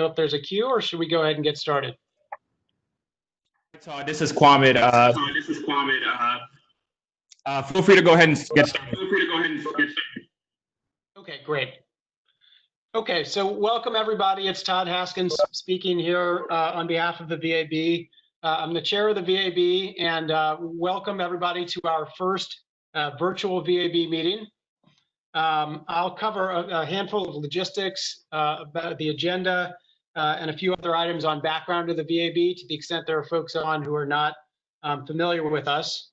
know if there's a queue, or should we go ahead and get started? Todd, this is Kwame. Feel free to go ahead and get started. Okay, great. Okay, so welcome everybody. It's Todd Haskins speaking here on behalf of the VAB. I'm the chair of the VAB, and welcome everybody to our first virtual VAB meeting. I'll cover a handful of logistics about the agenda and a few other items on background of the VAB to the extent there are folks on who are not familiar with us.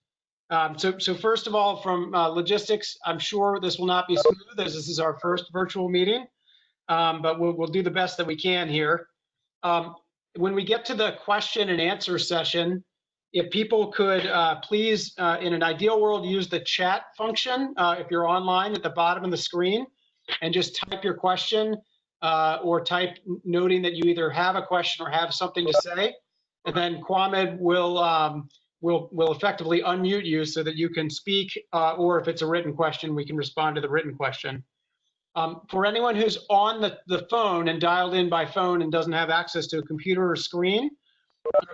So first of all, from logistics, I'm sure this will not be smooth as this is our first virtual meeting, but we'll do the best that we can here. When we get to the question and answer session, if people could please, in an ideal world, use the chat function if you're online at the bottom of the screen, and just type your question or type noting that you either have a question or have something to say, and then Kwame will effectively unmute you so that you can speak, or if it's a written question, we can respond to the written question. For anyone who's on the phone and dialed in by phone and doesn't have access to a computer or screen,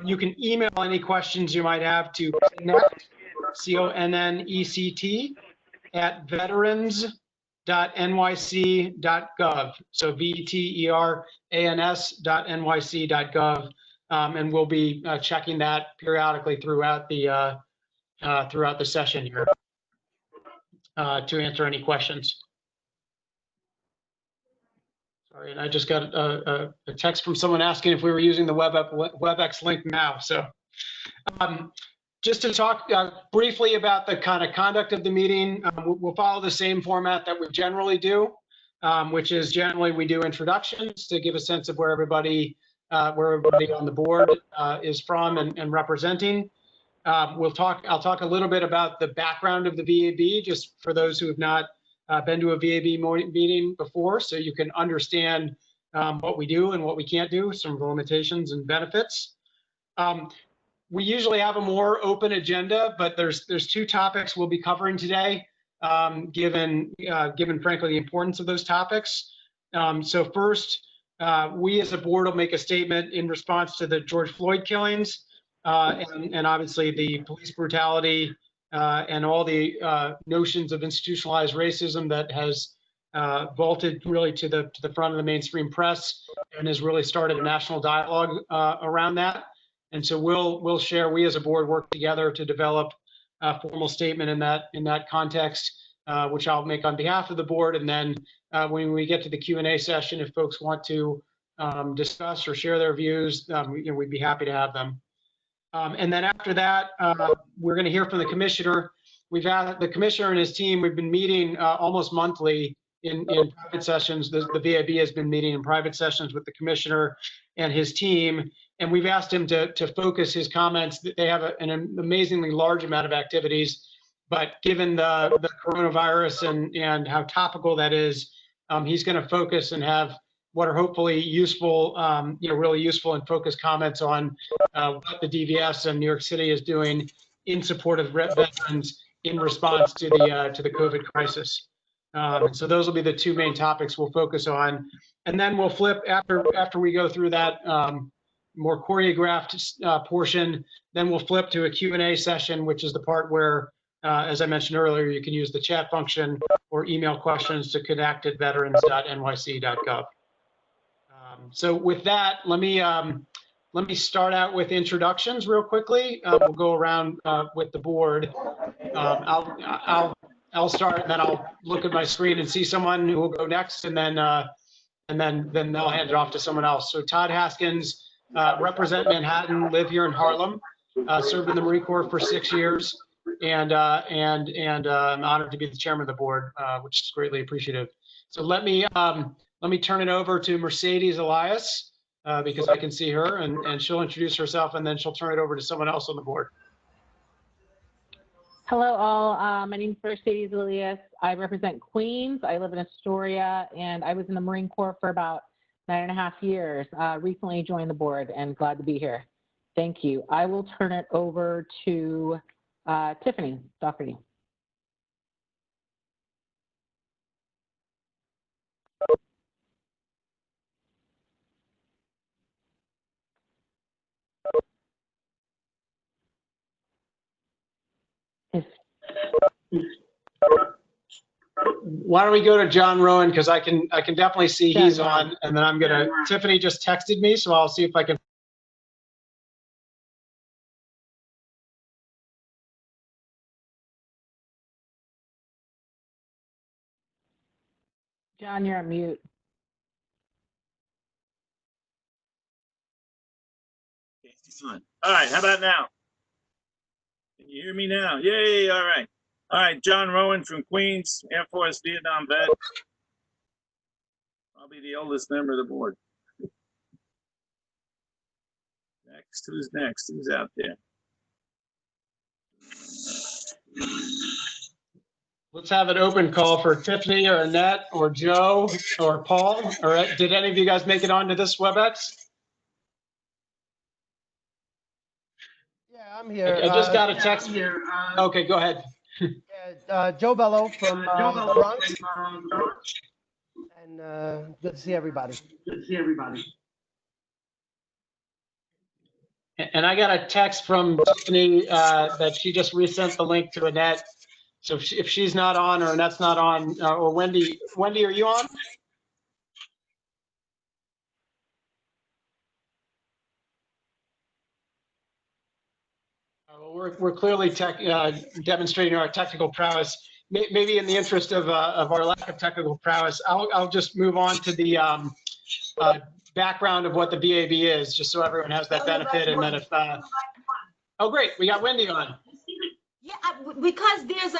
you can email any questions you might have to connect, C-O-N-N-E-C-T, at veterans.nyc.gov. So veterans.nyc.gov, and we'll be checking that periodically throughout the session here to answer any questions. Sorry, and I just got a text from someone asking if we were using the WebEx link now. So just to talk briefly about the kind of conduct of the meeting, we'll follow the same format that we generally do, which is generally we do introductions to give a sense of where everybody on the board is from and representing. I'll talk a little bit about the background of the VAB, just for those who have not been to a VAB meeting before, so you can understand what we do and what we can't do, some of the limitations and benefits. We usually have a more open agenda, but there's two topics we'll be covering today, given frankly the importance of those topics. So first, we as a board will make a statement in response to the George Floyd killings and obviously the police brutality and all the notions of institutionalized racism that has vaulted really to the front of the mainstream press and has really started a national dialogue around that. And so we'll share, we as a board work together to develop a formal statement in that context, which I'll make on behalf of the board. And then when we get to the Q&A session, if folks want to discuss or share their views, we'd be happy to have them. And then after that, we're going to hear from the commissioner. We've had the commissioner and his team, we've been meeting almost monthly in private sessions. The VAB has been meeting in private sessions with the commissioner and his team. And we've asked him to focus his comments. They have an amazingly large amount of activities, but given the coronavirus and how topical that is, he's going to focus and have what are hopefully useful, really useful and focused comments on what the DVS and New York City is doing in support of veterans in response to the COVID crisis. So those will be the two main topics we'll focus on, and then we'll flip after we go through that more choreographed portion. Then we'll flip to a Q&A session, which is the part where, as I mentioned earlier, you can use the chat function or email questions to connect at veterans.nyc.gov. So with that, let me start out with introductions real quickly. We'll go around with the board. I'll start, and then I'll look at my screen and see someone who will go next, and then they'll hand it off to someone else. So Todd Haskins, represent Manhattan, live here in Harlem, served in the Marine Corps for 6 years, and I'm honored to be the chairman of the board, which is greatly appreciative. So let me turn it over to Mercedes Elias, because I can see her, and she'll introduce herself, and then she'll turn it over to someone else on the board. Hello, all. My name is Mercedes Elias. I represent Queens. I live in Astoria, and I was in the Marine Corps for about 9.5 years. Recently joined the board, and glad to be here. Thank you. I will turn it over to Tiffany Doherty. Why don't we go to John Rowan, because I can definitely see he's John Rowan. on, and then I'm gonna, Tiffany just texted me, so I'll see if I can. John, you're on mute. All right, how about now? Can you hear me now? Yay, all right. All right, John Rowan from Queens, Air Force, Vietnam vet. I'll be the oldest member of the board. Next, who's next? Who's out there? Let's have an open call for Tiffany or Annette or Joe or Paul. Or did any of you guys make it onto this WebEx? Yeah, I'm here. I just got a text. Okay, go ahead. Joe Bello from the Bronx. And good to see everybody. And I got a text from Tiffany that she just resent the link to Annette. So if she's not on or Annette's not on, or Wendy, are you on? We're clearly demonstrating our technical prowess. Maybe in the interest of our lack of technical prowess, I'll just move on to the background of what the VAB is, just so everyone has that benefit. And then if, oh great, we got Wendy on. Yeah, because there's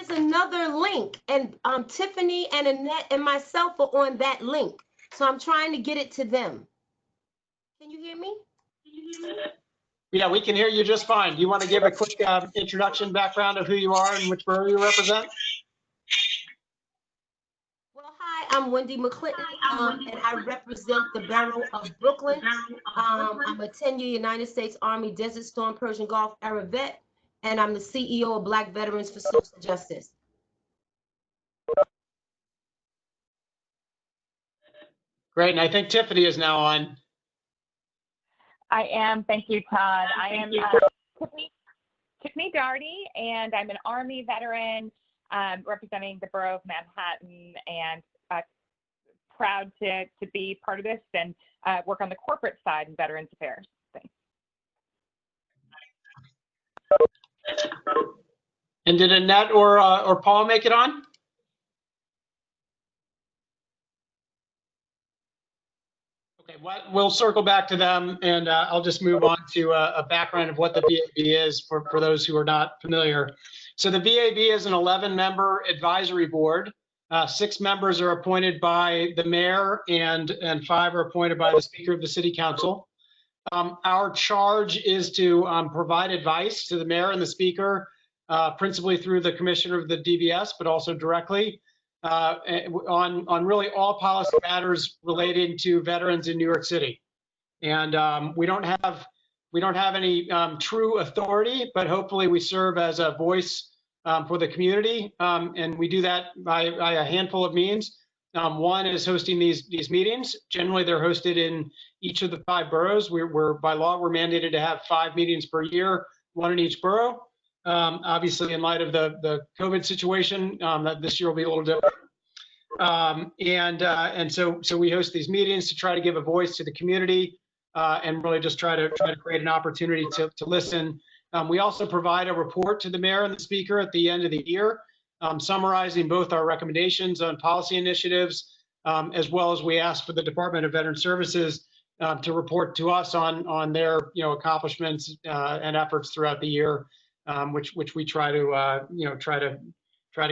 another link, and Tiffany and Annette and myself are on that link. So I'm trying to get it to them. Can you hear me? Yeah, we can hear you just fine. Do you want to give a quick introduction, background of who you are and which borough you represent? Well, hi, I'm Wendy McClinton, and I represent the borough of Brooklyn. I'm a 10-year United States Army Desert Storm Persian Gulf era vet, and I'm the CEO of Black Veterans for Social Justice. Great, and I think Tiffany is now on. I am. Thank you, Todd. I am Tiffany Darty, and I'm an Army veteran representing the borough of Manhattan, and proud to be part of this and work on the corporate side in Veterans Affairs. Thanks. And did Annette or Paul make it on? Okay, we'll circle back to them, and I'll just move on to a background of what the VAB is for those who are not familiar. So the VAB is an 11-member advisory board. 6 members are appointed by the mayor, and 5 are appointed by the Speaker of the City Council. Our charge is to provide advice to the mayor and the speaker, principally through the commissioner of the DVS, but also directly on really all policy matters relating to veterans in New York City. And we don't have any true authority, but hopefully we serve as a voice for the community, and we do that by a handful of means. One is hosting these meetings. Generally, they're hosted in each of the 5 boroughs. We're by law, we're mandated to have 5 meetings per year, 1 in each borough. Obviously, in light of the COVID situation, that this year will be a little different. And so we host these meetings to try to give a voice to the community, and really just try to create an opportunity to listen. We also provide a report to the mayor and the speaker at the end of the year, summarizing both our recommendations on policy initiatives, as well as we ask for the Department of Veteran Services to report to us on their accomplishments and efforts throughout the year, which we try to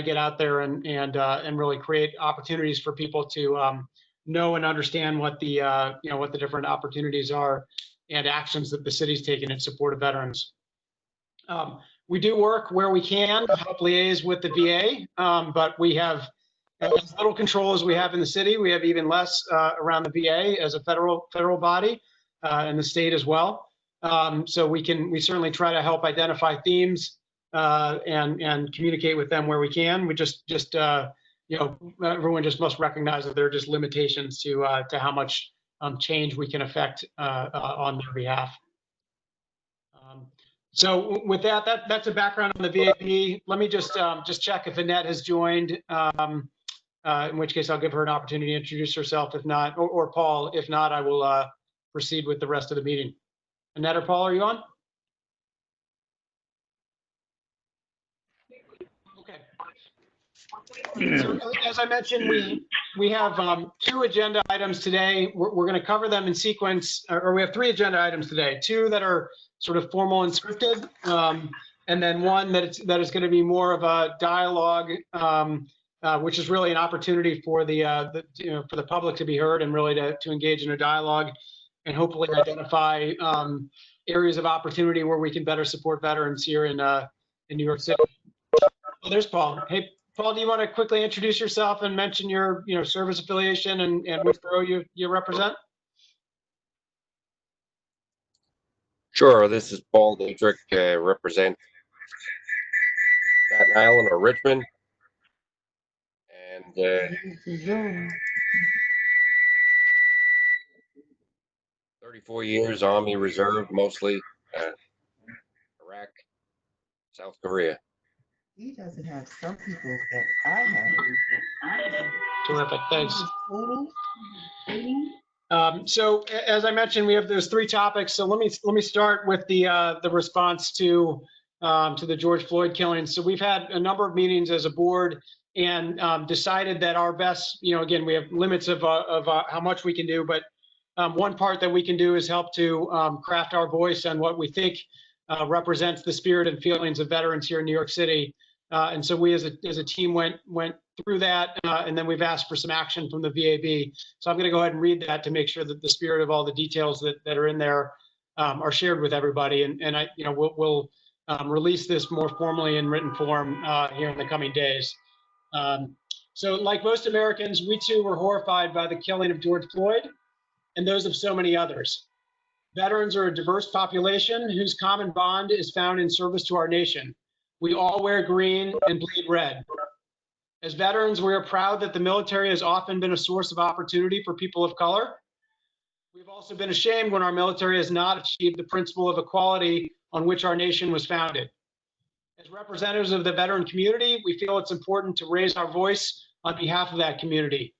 get out there and really create opportunities for people to know and understand what the different opportunities are and actions that the city's taken in support of veterans. We do work where we can to help liaise with the VA, but we have as little control as we have in the city. We have even less around the VA as a federal body, and the state as well. So we certainly try to help identify themes and communicate with them where we can. We just everyone just must recognize that there are just limitations to how much change we can affect on their behalf. So with that, that's a background on the VAB. Let me just check if Annette has joined, in which case I'll give her an opportunity to introduce herself. If not, or Paul, if not, I will proceed with the rest of the meeting. Annette or Paul, are you on? Okay. So as I mentioned, we have 2 agenda items today. We're going to cover them in sequence, or we have 3 agenda items today. 2 that are sort of formal and scripted, and then 1 that is going to be more of a dialogue, which is really an opportunity for for the public to be heard and really to engage in a dialogue and hopefully identify areas of opportunity where we can better support veterans here in New York City. Well, there's Paul. Hey, Paul, do you want to quickly introduce yourself and mention your service affiliation and which borough you represent? Sure, this is Paul Dietrich, represent Staten Island or Richmond. And 34 years Army Reserve, mostly Iraq, South Korea. He doesn't have some people that I have. Terrific, thanks. So as I mentioned, we have those 3 topics. So let me start with the response to the George Floyd killing. So we've had a number of meetings as a board and decided that our best, again, we have limits of how much we can do, but one part that we can do is help to craft our voice on what we think represents the spirit and feelings of veterans here in New York City. And so we as a team went through that, and then we've asked for some action from the VAB. So I'm going to go ahead and read that to make sure that the spirit of all the details that are in there are shared with everybody. And I, we'll release this more formally in written form here in the coming days. So like most Americans, we too were horrified by the killing of George Floyd and those of so many others. Veterans are a diverse population whose common bond is found in service to our nation. We all wear green and bleed red. As veterans, we are proud that the military has often been a source of opportunity for people of color. We've also been ashamed when our military has not achieved the principle of equality on which our nation was founded. As representatives of the veteran community, we feel it's important to raise our voice on behalf of that community.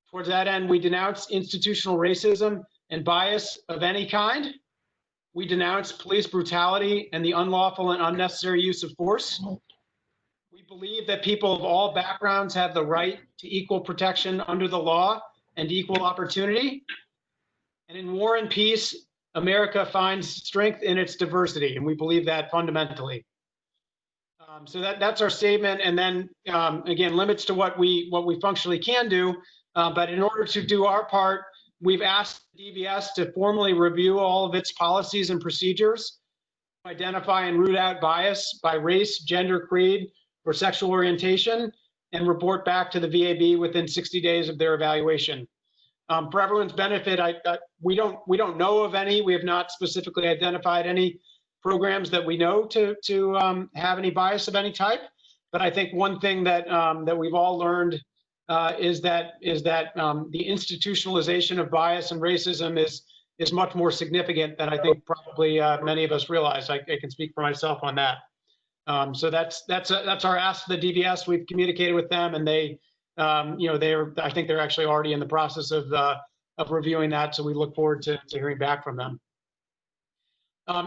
Towards that end, we denounce institutional racism and bias of any kind. We denounce police brutality and the unlawful and unnecessary use of force. We believe that people of all backgrounds have the right to equal protection under the law and equal opportunity. And in war and peace, America finds strength in its diversity, and we believe that fundamentally. So that's our statement. And then again, limits to what we functionally can do. But in order to do our part, we've asked DVS to formally review all of its policies and procedures, identify and root out bias by race, gender, creed, or sexual orientation, and report back to the VAB within 60 days of their evaluation. For everyone's benefit, we don't know of any. We have not specifically identified any programs that we know to have any bias of any type. But I think one thing that that we've all learned is that the institutionalization of bias and racism is much more significant than I think probably many of us realize. I can speak for myself on that. So that's our ask to the DVS. We've communicated with them, and they, I think they're actually already in the process of reviewing that. So we look forward to hearing back from them.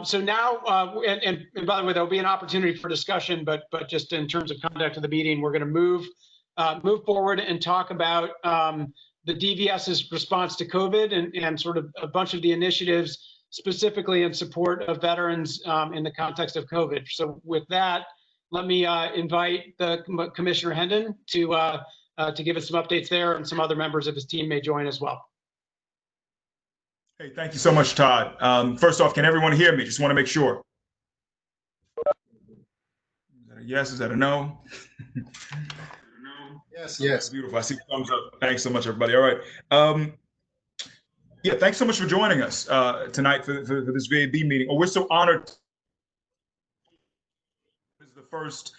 So now, and by the way, there'll be an opportunity for discussion, but just in terms of conduct of the meeting, we're going to move forward and talk about the DVS's response to COVID and sort of a bunch of the initiatives specifically in support of veterans in the context of COVID. So with that, let me invite the Commissioner Hendon to give us some updates there, and some other members of his team may join as well. Hey, thank you so much, Todd. First off, can everyone hear me? Just want to make sure. Is that a yes? Is that a no? Yes. Beautiful. I see thumbs up. Thanks so much, everybody. All right. Yeah, thanks so much for joining us tonight for this VAB meeting. Oh, we're so honored. This is the first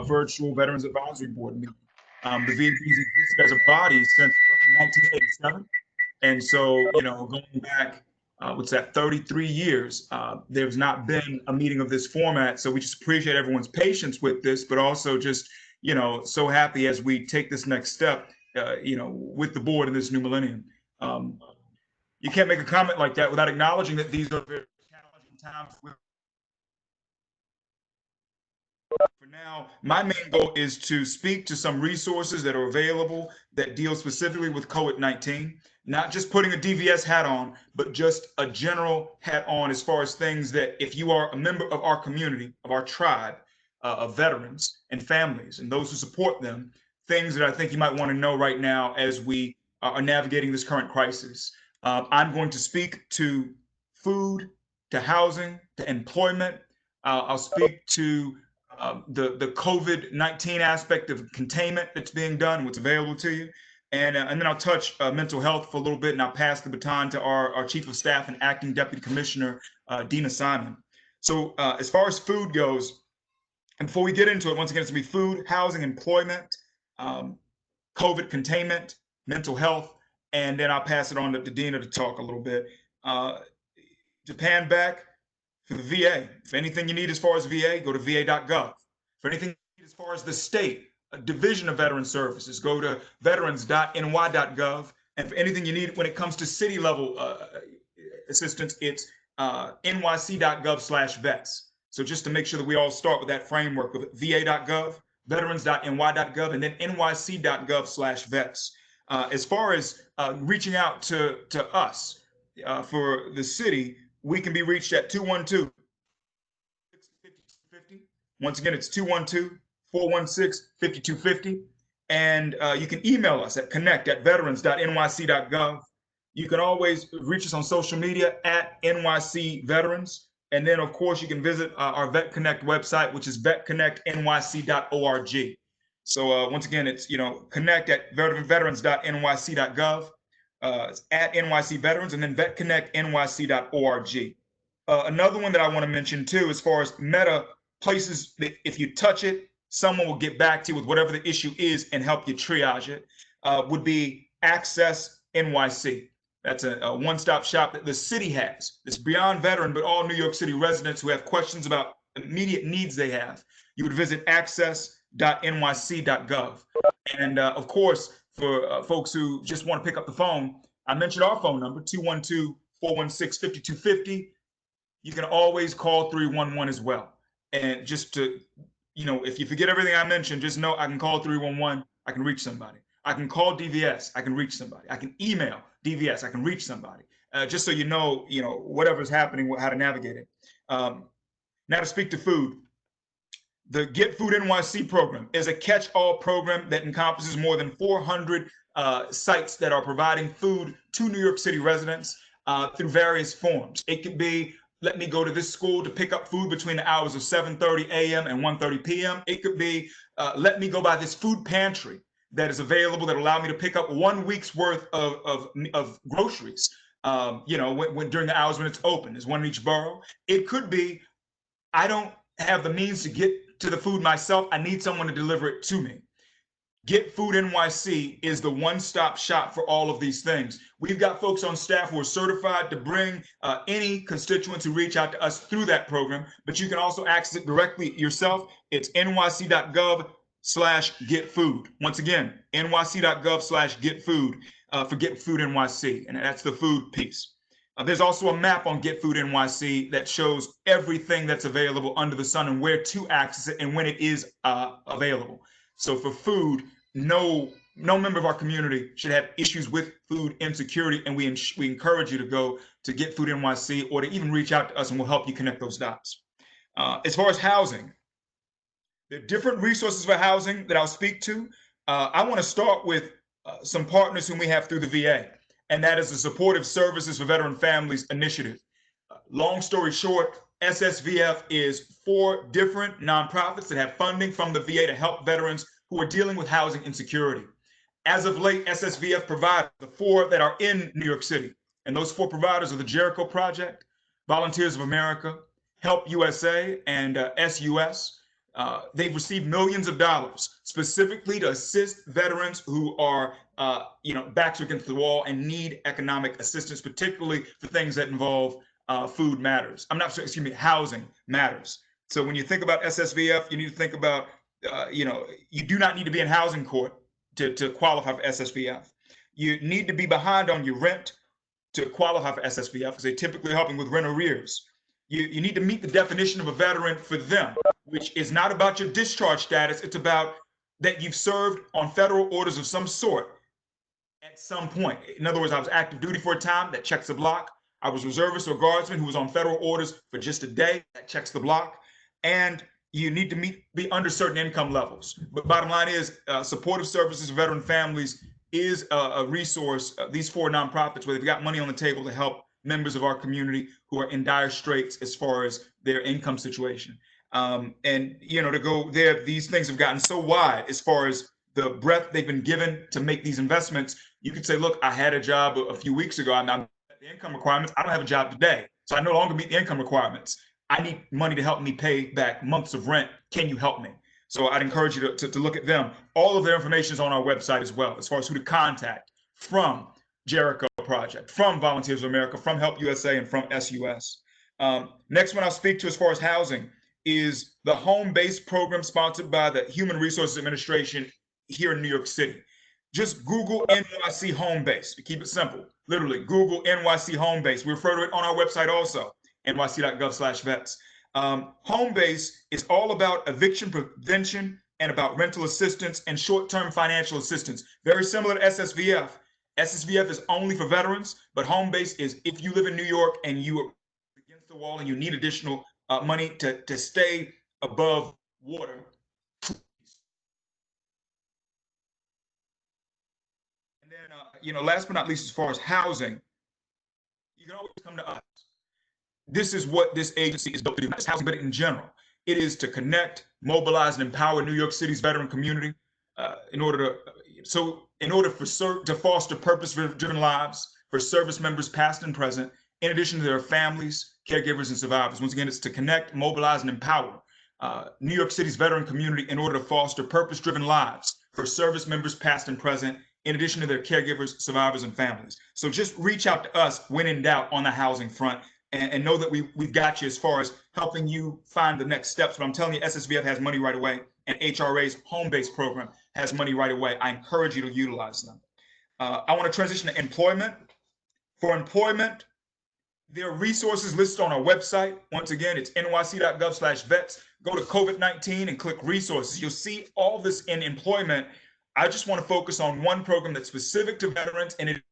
virtual Veterans Advisory Board meeting. The VAB has existed as a body since 1987. And so, going back what's that, 33 years, there's not been a meeting of this format. So we just appreciate everyone's patience with this, but also just, so happy as we take this next step, with the board in this new millennium. You can't make a comment like that without acknowledging that these are very challenging times. For now, my main goal is to speak to some resources that are available that deal specifically with COVID-19, not just putting a DVS hat on, but just a general hat on as far as things that if you are a member of our community, of our tribe, of veterans and families and those who support them, things that I think you might want to know right now as we are navigating this current crisis. I'm going to speak to food, to housing, to employment. I'll speak to the COVID-19 aspect of containment that's being done, what's available to you. And then I'll touch mental health for a little bit, and I'll pass the baton to our Chief of Staff and Acting Deputy Commissioner, Dina Simon. So as far as food goes, and before we get into it, once again, it's gonna be food, housing, employment, COVID containment, mental health, and then I'll pass it on to Dina to talk a little bit. Japan back for the VA. If anything you need as far as VA, go to va.gov. For anything you need as far as the state, a division of veteran services, go to veterans.ny.gov. And for anything you need when it comes to city level assistance, it's nyc.gov/vets. So just to make sure that we all start with that framework of va.gov, veterans.ny.gov, and then nyc.gov/vets. As far as reaching out to us for the city, we can be reached at 212-50. Once again, it's 212-416-5250. And you can email us at connect@veterans.nyc.gov. You can always reach us on social media at NYC Veterans. And then, of course, you can visit our Vet Connect website, which is vetconnectnyc.org. So once again, it's, connect@veterans.nyc.gov. It's at NYC Veterans, and then vetconnectnyc.org. Another one that I want to mention too, as far as Meta places that if you touch it, someone will get back to you with whatever the issue is and help you triage it, would be Access NYC. That's a one-stop shop that the city has. It's beyond veteran, but all New York City residents who have questions about immediate needs they have. You would visit access.nyc.gov. And of course, for folks who just want to pick up the phone, I mentioned our phone number, 212-416-5250. You can always call 311 as well. And just to, if you forget everything I mentioned, just know I can call 311, I can reach somebody. I can call DVS, I can reach somebody. I can email DVS, I can reach somebody. Just so you know, whatever's happening, how to navigate it. Now to speak to food. The Get Food NYC program is a catch-all program that encompasses more than 400 sites that are providing food to New York City residents through various forms. It could be, let me go to this school to pick up food between the hours of 7:30 a.m. and 1:30 p.m. It could be, let me go by this food pantry that is available that allow me to pick up 1 week's worth of groceries, when during the hours when it's open. There's one in each borough. It could be, I don't have the means to get to the food myself. I need someone to deliver it to me. Get Food NYC is the one-stop shop for all of these things. We've got folks on staff who are certified to bring any constituents who reach out to us through that program, but you can also access it directly yourself. It's nyc.gov/getfood. Once again, nyc.gov/getfood for Get Food NYC, and that's the food piece. There's also a map on Get Food NYC that shows everything that's available under the sun and where to access it and when it is available. So for food, no member of our community should have issues with food insecurity, and we encourage you to go to Get Food NYC or to even reach out to us, and we'll help you connect those dots. As far as housing, there are different resources for housing that I'll speak to. I want to start with some partners whom we have through the VA, and that is the Supportive Services for Veteran Families Initiative. Long story short, SSVF is 4 different nonprofits that have funding from the VA to help veterans who are dealing with housing insecurity. As of late, SSVF provides the 4 that are in New York City. And those 4 providers are the Jericho Project, Volunteers of America, Help USA, and SUS. They've received millions of dollars specifically to assist veterans who are, backs against the wall and need economic assistance, particularly for things that involve food matters. Housing matters. So when you think about SSVF, you need to think about, you do not need to be in housing court to qualify for SSVF. You need to be behind on your rent to qualify for SSVF because they typically helping with rent arrears. You need to meet the definition of a veteran for them, which is not about your discharge status. It's about that you've served on federal orders of some sort at some point. In other words, I was active duty for a time, that checks the block. I was reservist or guardsman who was on federal orders for just a day, that checks the block. And you need to be under certain income levels. But bottom line is supportive services for veteran families is a resource. These 4 nonprofits where they've got money on the table to help members of our community who are in dire straits as far as their income situation. To go there, these things have gotten so wide as far as the breadth they've been given to make these investments. You could say, look, I had a job a few weeks ago. I'm not the income requirements. I don't have a job today. So I no longer meet the income requirements. I need money to help me pay back months of rent. Can you help me? So I'd encourage you to look at them. All of their information is on our website as well, as far as who to contact from Jericho Project, from Volunteers of America, from Help USA, and from SUS. Next one I'll speak to as far as housing is the home-based program sponsored by the Human Resources Administration here in New York City. Just Google NYC home base. We keep it simple. Literally, Google NYC home base. We refer to it on our website also, nyc.gov/vets. Home base is all about eviction prevention and about rental assistance and short-term financial assistance. Very similar to SSVF. SSVF is only for veterans, but home base is if you live in New York and you are against the wall and you need additional money to stay above water. And then, last but not least, as far as housing, you can always come to us. This is what this agency is built to do, not just housing, but in general. It is to connect, mobilize, and empower New York City's veteran community in order to foster purpose-driven lives for service members past and present, in addition to their families, caregivers, and survivors. Once again, it's to connect, mobilize, and empower New York City's veteran community in order to foster purpose-driven lives for service members past and present, in addition to their caregivers, survivors, and families. So just reach out to us when in doubt on the housing front, and know that we've got you as far as helping you find the next steps. But I'm telling you, SSVF has money right away, and HRA's home-based program has money right away. I encourage you to utilize them. I want to transition to employment. For employment, there are resources listed on our website. Once again, it's nyc.gov/vets. Go to COVID-19 and click resources. You'll see all this in employment. I just want to focus on one program that's specific to veterans, and it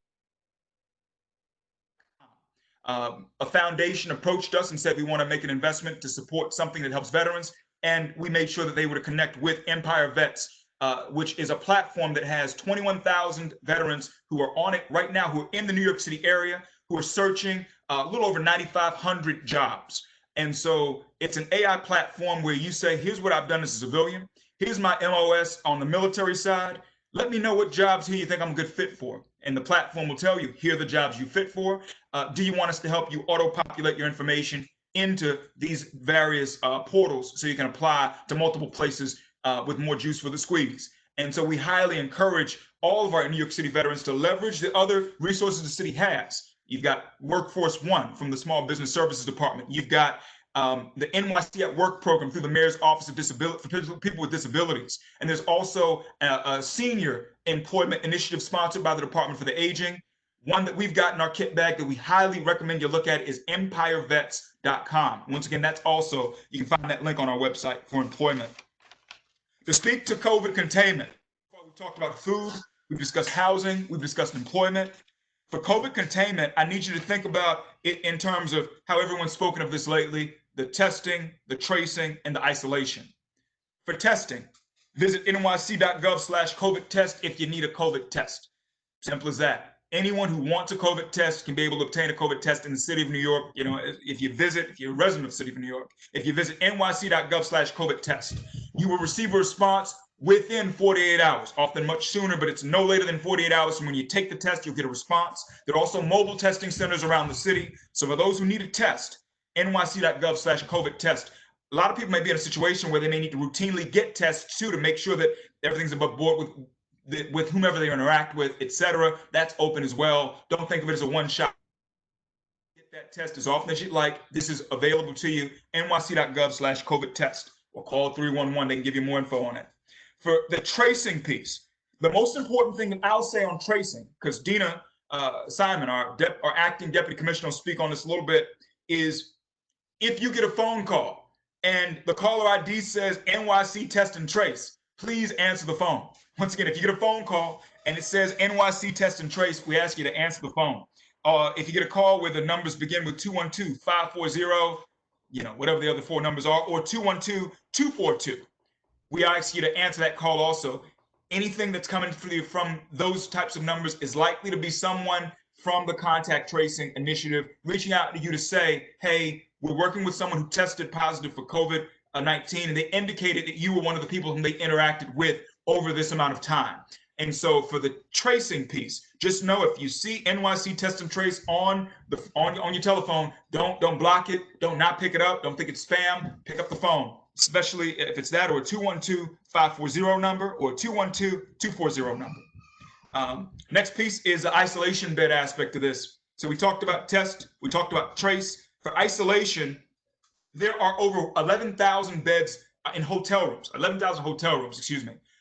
a foundation approached us and said we want to make an investment to support something that helps veterans, and we made sure that they were to connect with Empire Vets, which is a platform that has 21,000 veterans who are on it right now, who are in the New York City area, who are searching a little over 9,500 jobs. And so it's an AI platform where you say, here's what I've done as a civilian. Here's my MOS on the military side. Let me know what jobs here you think I'm a good fit for. And the platform will tell you, here are the jobs you fit for. Do you want us to help you auto-populate your information into these various portals so you can apply to multiple places with more juice for the squeeze? And so we highly encourage all of our New York City veterans to leverage the other resources the city has. You've got Workforce One from the Small Business Services Department. You've got the NYC at Work program through the Mayor's Office of Disability for people with disabilities. And there's also a senior employment initiative sponsored by the Department for the Aging. One that we've got in our kit bag that we highly recommend you look at is empirevets.com. Once again, that's also, you can find that link on our website for employment. To speak to COVID containment, we've talked about food, we've discussed housing, we've discussed employment. For COVID containment, I need you to think about it in terms of how everyone's spoken of this lately, the testing, the tracing, and the isolation. For testing, visit nyc.gov/COVID test if you need a COVID test. Simple as that. Anyone who wants a COVID test can be able to obtain a COVID test in the city of New York. You know, if you're a resident of the city of New York, if you visit nyc.gov/COVID test, you will receive a response within 48 hours, often much sooner, but it's no later than 48 hours from when you take the test, you'll get a response. There are also mobile testing centers around the city. So for those who need a test, nyc.gov/COVID test. a lot of people may be in a situation where they may need to routinely get tests too to make sure that everything's above board with whomever they interact with, etc. That's open as well. Don't think of it as a one-shot. Get that test as often as you'd like. This is available to you, nyc.gov/COVID test, or call 311. They can give you more info on it. For the tracing piece, the most important thing that I'll say on tracing, because Dina Simon, our acting deputy commissioner, will speak on this a little bit, is if you get a phone call and the caller ID says NYC test and trace, please answer the phone. Once again, if you get a phone call and it says NYC test and trace, we ask you to answer the phone. If you get a call where the numbers begin with 212-540, whatever the other four numbers are, or 212-242, we ask you to answer that call also. Anything that's coming from those types of numbers is likely to be someone from the contact tracing initiative reaching out to you to say, hey, we're working with someone who tested positive for COVID-19, and they indicated that you were one of the people whom they interacted with over this amount of time. And so for the tracing piece, just know if you see NYC test and trace on your telephone, don't block it, don't not pick it up, don't think it's spam, pick up the phone, especially if it's that or a 212-540 number or a 212-240 number. Next piece is the isolation bed aspect of this. So we talked about test, we talked about trace. For isolation, there are over 11,000 beds in hotel rooms, 11,000 hotel rooms,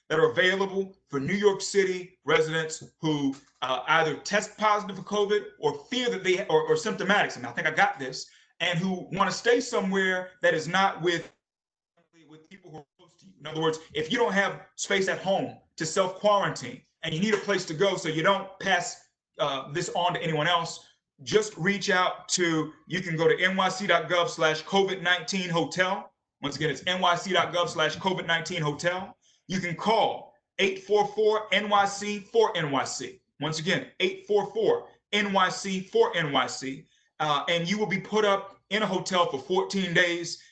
that are available for New York City residents who either test positive for COVID or fear that they or symptomatic. I think I got this, and who want to stay somewhere that is not with people who are close to you. In other words, if you don't have space at home to self-quarantine and you need a place to go so you don't pass this on to anyone else, just reach out to, you can go to nyc.gov/COVID-19 hotel. Once again, it's nyc.gov/COVID-19 hotel. You can call 844-NYC-4NYC. Once again, 844-NYC-4NYC. And you will be put up in a hotel for 14 days.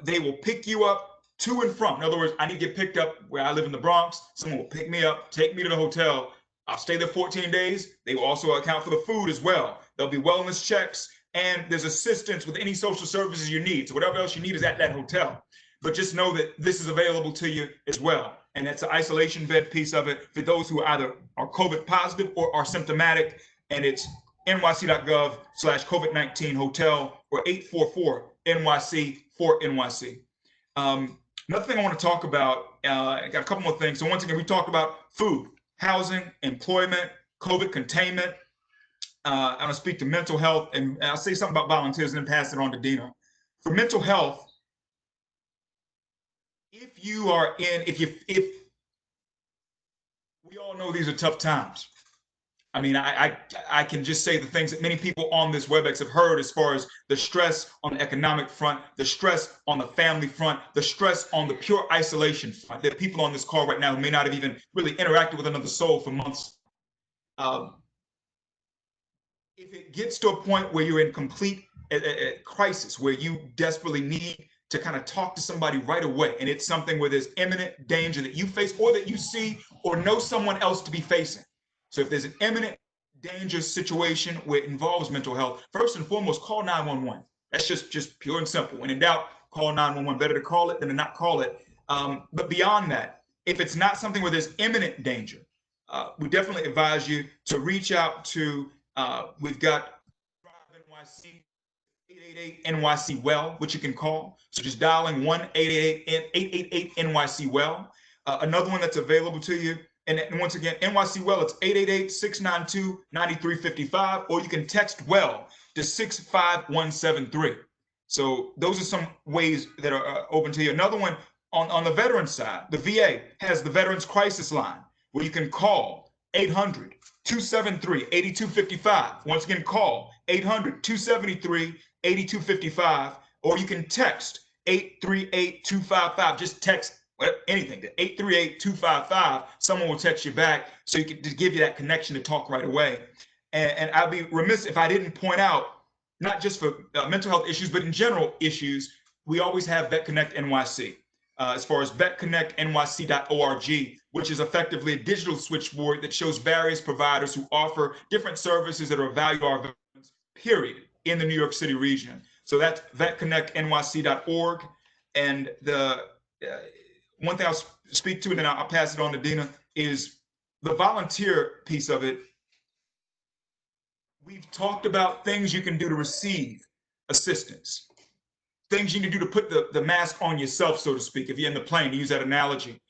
They will pick you up to and from. In other words, I need to get picked up where I live in the Bronx. Someone will pick me up, take me to the hotel. I'll stay there 14 days. They will also account for the food as well. There'll be wellness checks, and there's assistance with any social services you need. So whatever else you need is at that hotel. But just know that this is available to you as well. And that's the isolation bed piece of it for those who either are COVID positive or are symptomatic. And it's nyc.gov/COVID-19 hotel or 844-NYC-4NYC. Another thing I want to talk about, I got a couple more things. So once again, we talked about food, housing, employment, COVID containment. I'm going to speak to mental health, and I'll say something about volunteers and then pass it on to Dina. For mental health, if we all know these are tough times. I mean, I can just say the things that many people on this WebEx have heard as far as the stress on the economic front, the stress on the family front, the stress on the pure isolation front. There are people on this call right now who may not have even really interacted with another soul for months. If it gets to a point where you're in complete crisis, where you desperately need to kind of talk to somebody right away, and it's something where there's imminent danger that you face or that you see or know someone else to be facing. So if there's an imminent danger situation where it involves mental health, first and foremost, call 911. That's just pure and simple. When in doubt, call 911. Better to call it than to not call it. But beyond that, if it's not something where there's imminent danger, we definitely advise you to reach out to, we've got NYC 888-NYC-WELL, which you can call. So just dialing 1-888-888-NYC-WELL. Another one that's available to you, and once again, NYC-WELL, it's 888-692-9355, or you can text WELL to 65173. So those are some ways that are open to you. Another one on the veteran side, the VA has the Veterans Crisis Line, where you can call 800-273-8255. Once again, call 800-273-8255, or you can text 838-255. Just text anything to 838-255. Someone will text you back so you can just give you that connection to talk right away. And I'd be remiss if I didn't point out, not just for mental health issues, but in general issues, we always have Vet Connect NYC. As far as vetconnectnyc.org, which is effectively a digital switchboard that shows various providers who offer different services that are of value to our veterans, period, in the New York City region. So that's vetconnectnyc.org. And the one thing I'll speak to, and then I'll pass it on to Dina, is the volunteer piece of it. We've talked about things you can do to receive assistance, things you can do to put the mask on yourself, so to speak, if you're in the plane, to use that analogy.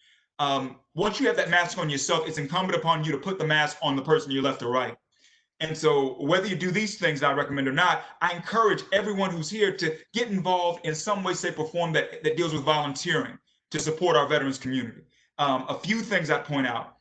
Once you have that mask on yourself, it's incumbent upon you to put the mask on the person you left or right. And so whether you do these things that I recommend or not, I encourage everyone who's here to get involved in some way, shape, or form that deals with volunteering to support our veterans community. A few things I point out,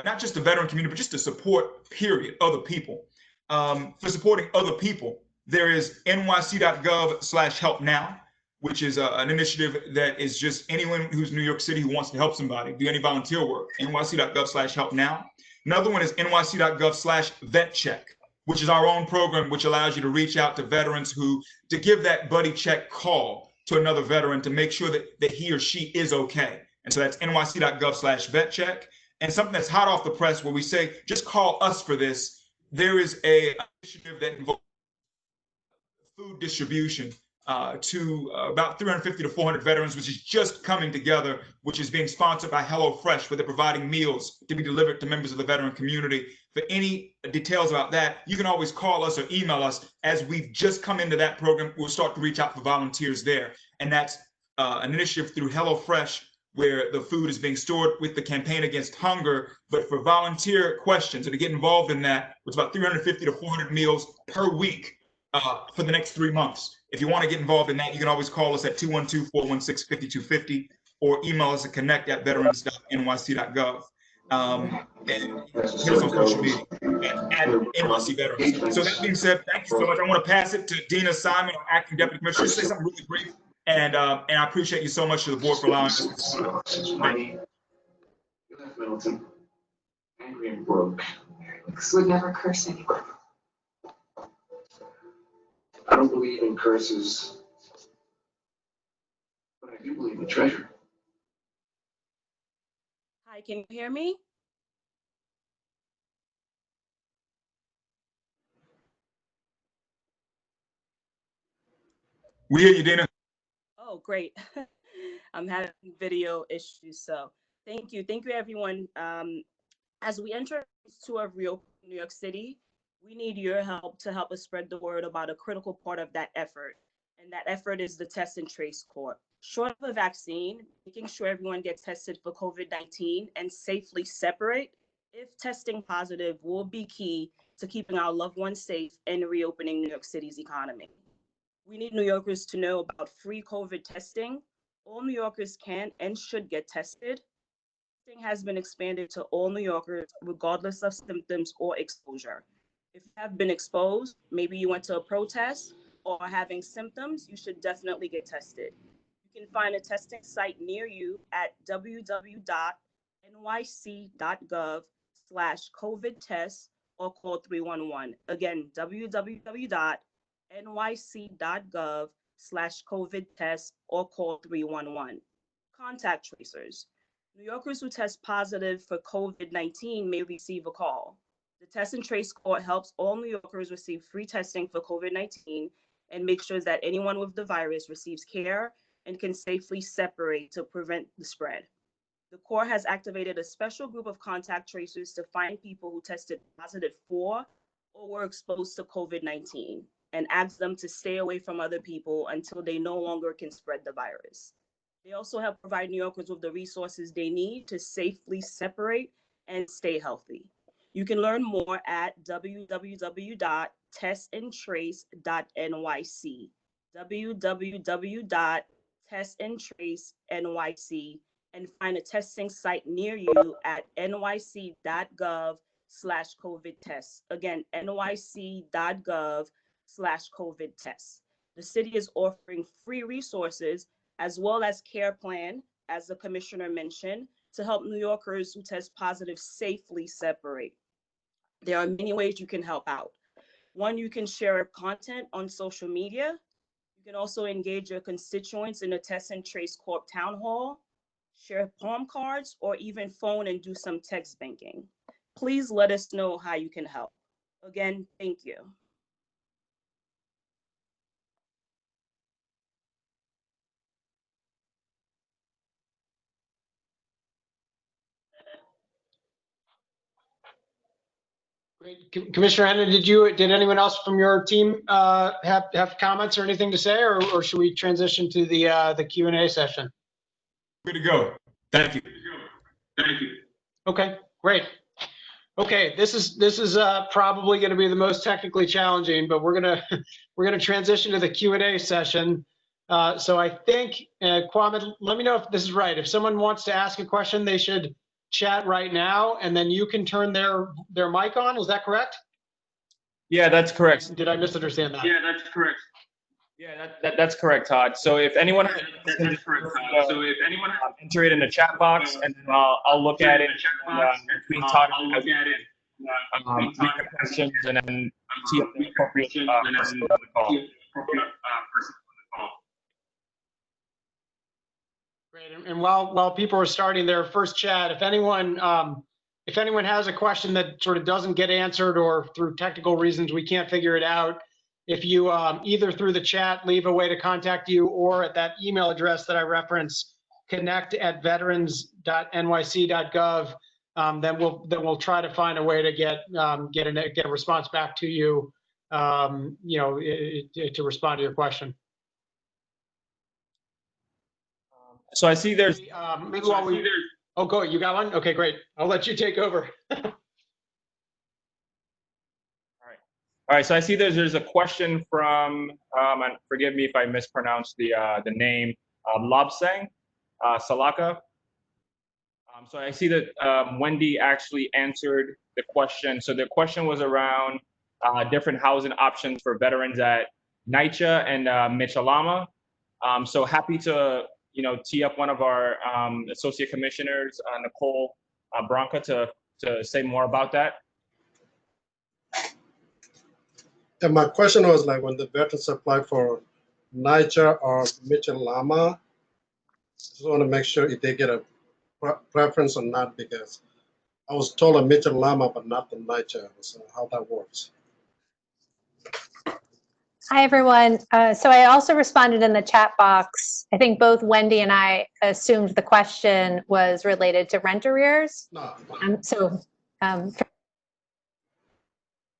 not just the veteran community, but just to support, period, other people. For supporting other people, there is nyc.gov/help-now, which is an initiative that is just anyone who's in New York City who wants to help somebody, do any volunteer work, nyc.gov/help-now. Another one is nyc.gov/vetcheck, which is our own program, which allows you to reach out to veterans to give that buddy check call to another veteran to make sure that he or she is okay. And so that's nyc.gov/vetcheck. And something that's hot off the press where we say, just call us for this. There is an initiative that involves food distribution to about 350 to 400 veterans, which is just coming together, which is being sponsored by HelloFresh, where they're providing meals to be delivered to members of the veteran community. For any details about that, you can always call us or email us. As we've just come into that program, we'll start to reach out for volunteers there. And that's an initiative through HelloFresh, where the food is being stored with the campaign against hunger. But for volunteer questions and to get involved in that, it's about 350 to 400 meals per week for the next 3 months. If you want to get involved in that, you can always call us at 212-416-5250 or email us at connect@veterans.nyc.gov. And hit us on social media at NYC Veterans. So that being said, thank you so much. I want to pass it to Dina Simon, our acting deputy commissioner. Say something really brief. And I appreciate you so much to the board for allowing us to speak. You left Middleton angry and broke. Because we never curse anyone. I don't believe in curses, but I do believe in treasure. Hi, can you hear me? We hear you, Dina. Oh, great. I'm having video issues, so thank you. Thank you, everyone. As we enter to a reopening New York City, we need your help to help us spread the word about a critical part of that effort. And that effort is the test and trace core. Short of a vaccine, making sure everyone gets tested for COVID-19 and safely separate, if testing positive, will be key to keeping our loved ones safe and reopening New York City's economy. We need New Yorkers to know about free COVID testing. All New Yorkers can and should get tested. Testing has been expanded to all New Yorkers, regardless of symptoms or exposure. If you have been exposed, maybe you went to a protest or are having symptoms, you should definitely get tested. You can find a testing site near you at www.nyc.gov/COVID-test or call 311. Again, www.nyc.gov/COVID-test or call 311. Contact tracers. New Yorkers who test positive for COVID-19 may receive a call. The Test and Trace Court helps all New Yorkers receive free testing for COVID-19 and make sure that anyone with the virus receives care and can safely separate to prevent the spread. The Corps has activated a special group of contact tracers to find people who tested positive for or were exposed to COVID-19 and ask them to stay away from other people until they no longer can spread the virus. They also help provide New Yorkers with the resources they need to safely separate and stay healthy. You can learn more at www.testandtrace.nyc, www.testandtrace.nyc, and find a testing site near you at nyc.gov/COVID-test. Again, nyc.gov/COVID-test. The city is offering free resources as well as care plan, as the commissioner mentioned, to help New Yorkers who test positive safely separate. There are many ways you can help out. One, you can share content on social media. You can also engage your constituents in a Test and Trace Corp town hall, share palm cards, or even phone and do some text banking. Please let us know how you can help. Again, thank you. Great. Commissioner Henry, did anyone else from your team have comments or anything to say, or should we transition to the Q&A session? Good to go. Thank you. Okay, great. Okay, this is probably going to be the most technically challenging, but we're gonna transition to the Q&A session. So I think, Kwame, let me know if this is right. If someone wants to ask a question, they should chat right now, and then you can turn their mic on. Is that correct? Yeah, that's correct. Did I misunderstand that? Yeah, that's correct. Yeah, that's correct, Todd. So if anyone enter it in the chat box, and then I'll look at it between Todd and read the questions, and then see if the appropriate person on the call. Great. And while people are starting their first chat, if anyone has a question that sort of doesn't get answered, or through technical reasons we can't figure it out, if you either through the chat leave a way to contact you, or at that email address that I referenced, connect@veterans.nyc.gov, then we'll try to find a way to get a response back to you, to respond to your question. So I see there's maybe while we. Oh, go. You got one? Okay, great. I'll let you take over. All right, so I see there's a question from, and forgive me if I mispronounced the name, Lobsang Salaka. So I see that Wendy actually answered the question. So the question was around different housing options for veterans at NYCHA and Mitchell-Lama. So happy to tee up one of our associate commissioners, Nicole Branca, to say more about that. And my question was, like, when the veterans apply for NYCHA or Mitchell-Lama, just want to make sure if they get a preference or not, because I was told a Mitchell-Lama but not the NYCHA, so how that works. Hi, everyone. So I also responded in the chat box. I think both Wendy and I assumed the question was related to rent arrears. No.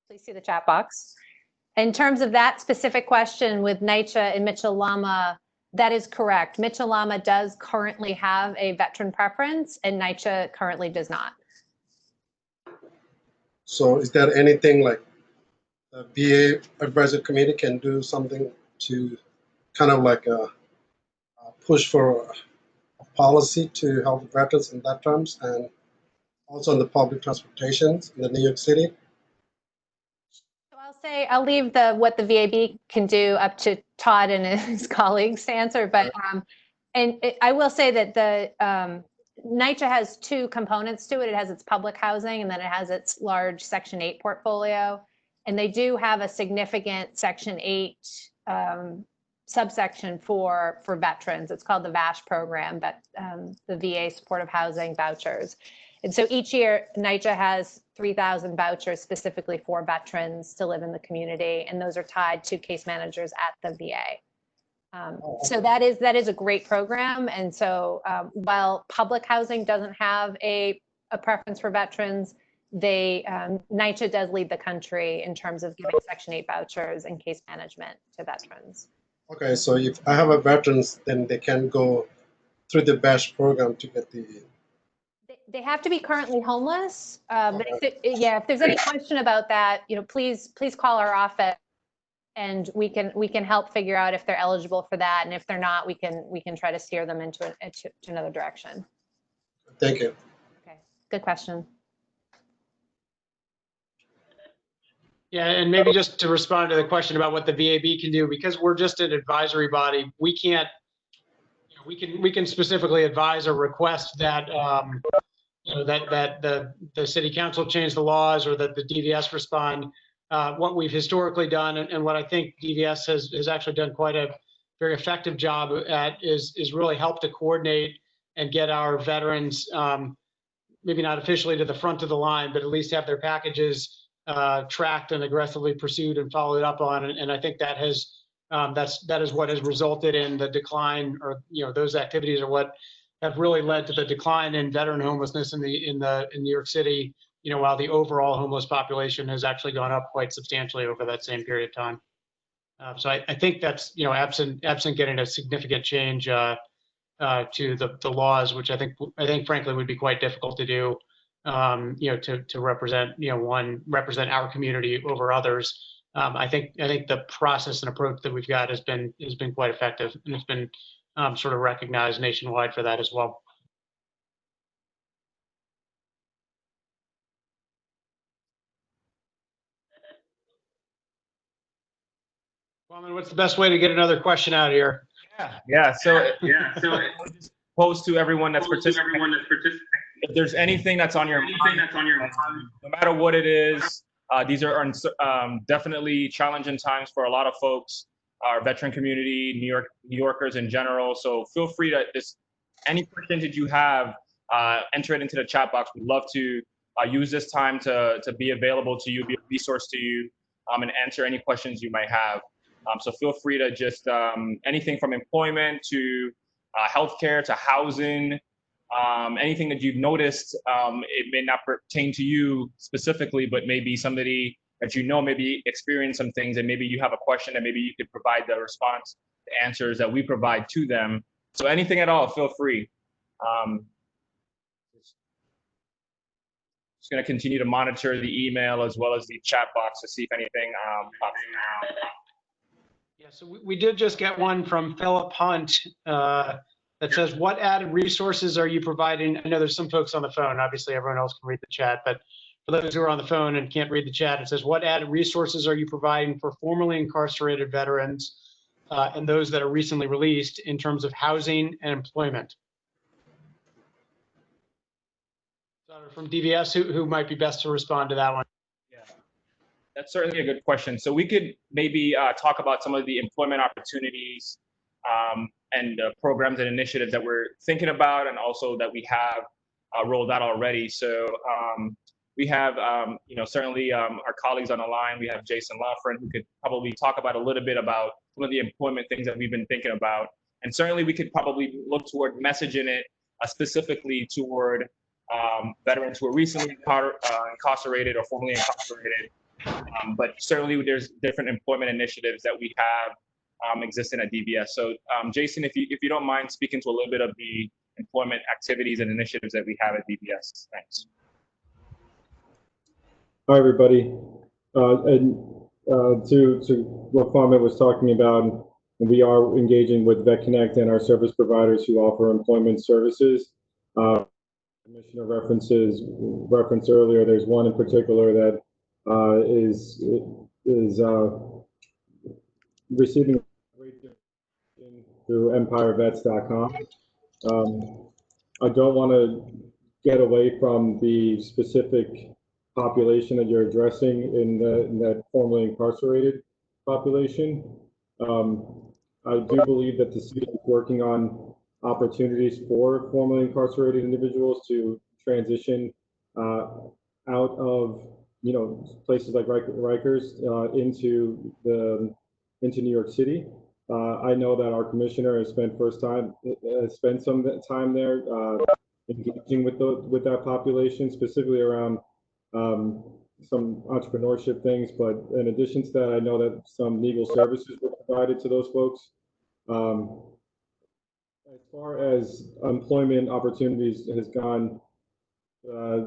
Please see the chat box. In terms of that specific question with NYCHA and Mitchell-Lama, that is correct. Mitchell-Lama does currently have a veteran preference, and NYCHA currently does not. So is there anything like the VA advisory committee can do something to kind of like push for a policy to help veterans in that terms, and also in the public transportation in the New York City? I'll leave what the VAB can do up to Todd and his colleagues to answer, but I will say that the NYCHA has two components to it. It has its public housing, and then it has its large Section 8 portfolio, and they do have a significant Section 8 subsection for veterans. It's called the VASH program, but the VA supportive housing vouchers. And so each year, NYCHA has 3,000 vouchers specifically for veterans to live in the community, and those are tied to case managers at the VA. So that is a great program. And so while public housing doesn't have a preference for veterans, NYCHA does lead the country in terms of giving Section 8 vouchers and case management to veterans. Okay, so if I have a veterans, then they can go through the VASH program to get the. They have to be currently homeless. But if there's any question about that, please call our office, and we can help figure out if they're eligible for that, and if they're not, we can try to steer them into another direction. Thank you. Okay, good question. Yeah, and maybe just to respond to the question about what the VAB can do, because we're just an advisory body, we can't. We can specifically advise or request that. That the city council change the laws, or that the DVS respond. What we've historically done, and what I think DVS has actually done quite a very effective job at, is really help to coordinate and get our veterans, maybe not officially to the front of the line, but at least have their packages tracked and aggressively pursued and followed up on. And I think that is what has resulted in the decline, or those activities are what have really led to the decline in veteran homelessness in New York City, while the overall homeless population has actually gone up quite substantially over that same period of time. So I think that's, absent getting a significant change to the laws, which I think frankly would be quite difficult to do, to represent, represent our community over others. I think the process and approach that we've got has been quite effective, and it's been sort of recognized nationwide for that as well. Well, I mean, what's the best way to get another question out of here? Yeah. So just pose to everyone that's participating. If there's anything that's on your mind, no matter what it is, these are definitely challenging times for a lot of folks, our veteran community, New Yorkers in general. So feel free to any questions that you have, enter it into the chat box. We'd love to use this time to be available to you, be a resource to you, and answer any questions you might have. So feel free to just anything from employment to healthcare to housing, anything that you've noticed. It may not pertain to you specifically, but maybe somebody that maybe experienced some things, and maybe you have a question and maybe you could provide the response, the answers that we provide to them. So anything at all, feel free. Just going to continue to monitor the email as well as the chat box to see if anything pops in. Yeah, so we did just get one from Philip Hunt that says, what added resources are you providing? I know there's some folks on the phone. Obviously, everyone else can read the chat, but for those who are on the phone and can't read the chat, it says, what added resources are you providing for formerly incarcerated veterans and those that are recently released in terms of housing and employment? So from DVS, who might be best to respond to that one? Yeah. That's certainly a good question. So we could maybe talk about some of the employment opportunities and programs and initiatives that we're thinking about, and also that we have rolled out already. So we have, certainly our colleagues on the line. We have Jason Lawford, who could probably talk about a little bit about some of the employment things that we've been thinking about. And certainly we could probably look toward messaging it specifically toward veterans who are recently incarcerated or formerly incarcerated. But certainly there's different employment initiatives that we have existing at DVS. So Jason, if you don't mind speaking to a little bit of the employment activities and initiatives that we have at DVS. Thanks. Hi, everybody. To what Kwame was talking about, we are engaging with VetConnect and our service providers who offer employment services. Commissioner referenced earlier, there's one in particular that is receiving through empirevets.com. I don't want to get away from the specific population that you're addressing in that formerly incarcerated population. I do believe that the city is working on opportunities for formerly incarcerated individuals to transition out of places like Rikers into New York City. I know that our commissioner has spent some time there engaging with that population, specifically around some entrepreneurship things. But in addition to that, I know that some legal services were provided to those folks. As far as employment opportunities has gone, I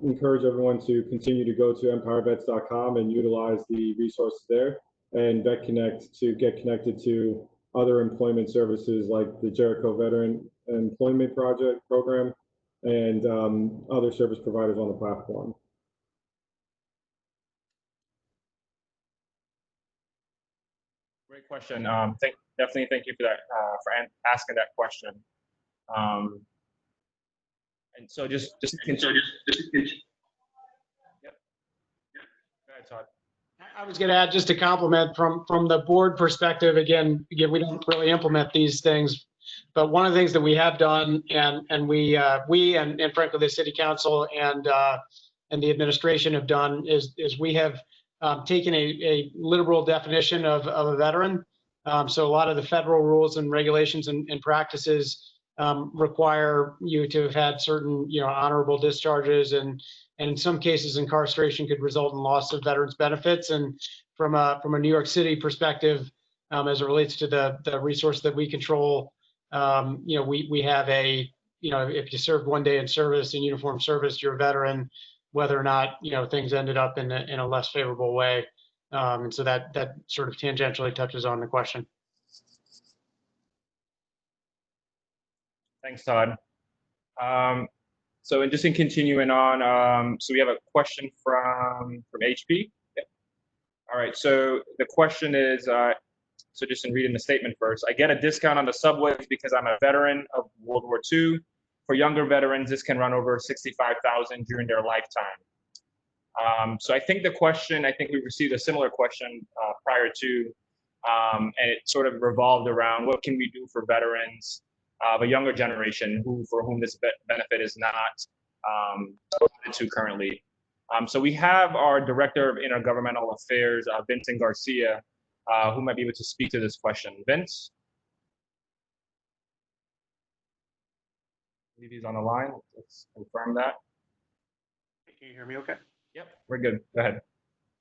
encourage everyone to continue to go to empirevets.com and utilize the resources there, and VetConnect to get connected to other employment services like the Jericho Veteran Employment Program and other service providers on the platform. Great question. Definitely thank you for that, for asking that question. And so just continue. Yep. Go ahead, Todd. I was going to add just a compliment from the board perspective. Again, we don't really implement these things, but one of the things that we have done, and we and frankly the city council and the administration have done is we have taken a literal definition of a veteran. So a lot of the federal rules and regulations and practices require you to have had certain, honorable discharges, and in some cases, incarceration could result in loss of veterans benefits. And from a New York City perspective, as it relates to the resource that we control, we have if you served one day in service, in uniform service, you're a veteran, whether or not, things ended up in a less favorable way. And so that sort of tangentially touches on the question. Thanks, Todd. So just in continuing on, so we have a question from HP. Yep. All right, so the question is, so just in reading the statement first, I get a discount on the subways because I'm a veteran of World War II. For younger veterans, this can run over $65,000 during their lifetime. So I think we received a similar question prior to, and it sort of revolved around what can we do for veterans of a younger generation for whom this benefit is not provided to currently. So we have our Director of Intergovernmental Affairs, Vincent Garcia, who might be able to speak to this question. Vince? I believe he's on the line. Let's confirm that. Can you hear me okay? Yep, we're good. Go ahead.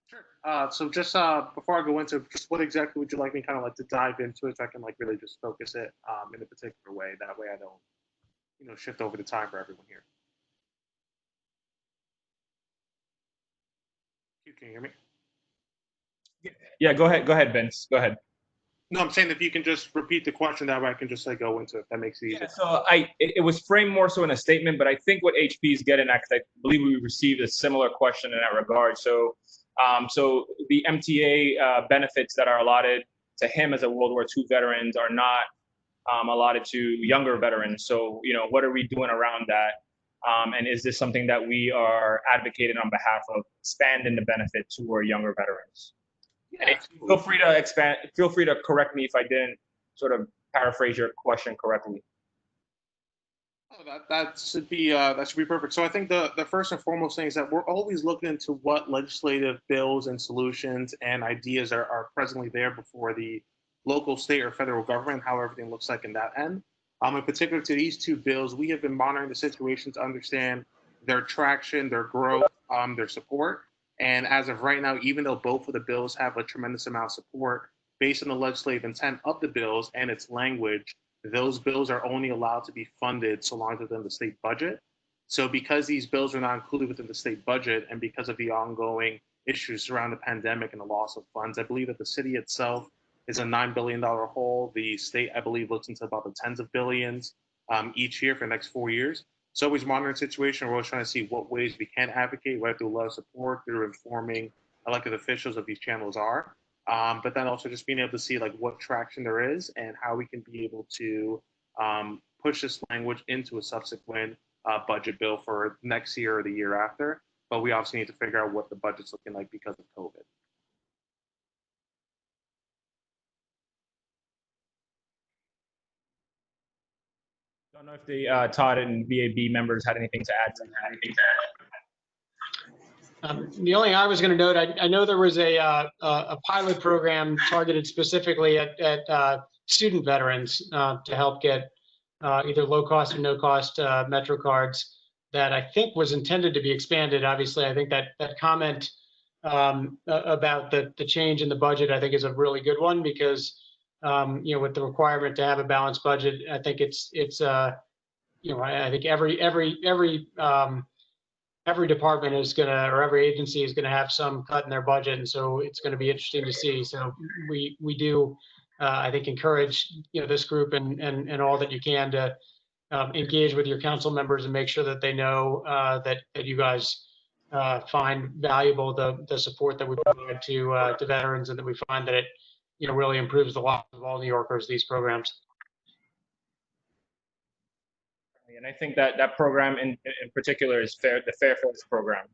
Sure. So just before I go into just what exactly would you like me kind of like to dive into it so I can like really just focus it in a particular way. That way I don't, shift over the time for everyone here. Can you hear me? Yeah, go ahead, Vince. Go ahead. No, I'm saying if you can just repeat the question, that way I can just like go into it. That makes it easier. Yeah, so it was framed more so in a statement, but I think what HP is getting at, because I believe we received a similar question in that regard. So, so the MTA benefits that are allotted to him as a World War II veteran are not allotted to younger veterans. So, what are we doing around that? And is this something that we are advocating on behalf of expanding the benefit to our younger veterans? Yeah. Feel free to expand. Feel free to correct me if I didn't sort of paraphrase your question correctly. Oh, that should be perfect. So I think the first and foremost thing is that we're always looking into what legislative bills and solutions and ideas are presently there before the local, state, or federal government, how everything looks like in that end. In particular to these two bills, we have been monitoring the situation to understand their traction, their growth, their support. And as of right now, even though both of the bills have a tremendous amount of support, based on the legislative intent of the bills and its language, those bills are only allowed to be funded so long as within the state budget. So because these bills are not included within the state budget and because of the ongoing issues around the pandemic and the loss of funds, I believe that the city itself is a $9 billion hole. The state, I believe, looks into about the tens of billions each year for the next 4 years. So always monitoring the situation. We're always trying to see what ways we can advocate, whether through a lot of support, through informing elected officials of these channels are. But then also just being able to see like what traction there is and how we can be able to push this language into a subsequent budget bill for next year or the year after. But we obviously need to figure out what the budget's looking like because of COVID. I don't know if the Todd and VAB members had anything to add to that. The only thing I was going to note, I know there was a pilot program targeted specifically at student veterans to help get either low cost or no cost Metro cards that I think was intended to be expanded. Obviously, I think that comment about the change in the budget, I think is a really good one because with the requirement to have a balanced budget, I think it's I think every department is or every agency is gonna have some cut in their budget, and so it's gonna be interesting to see. So we do, I think, encourage this group and all that you can to engage with your council members and make sure that they know that you guys find valuable the support that we provide to veterans, and that we find that it really improves the lives of all New Yorkers, these programs. And I think that program in particular is the Fair Force program.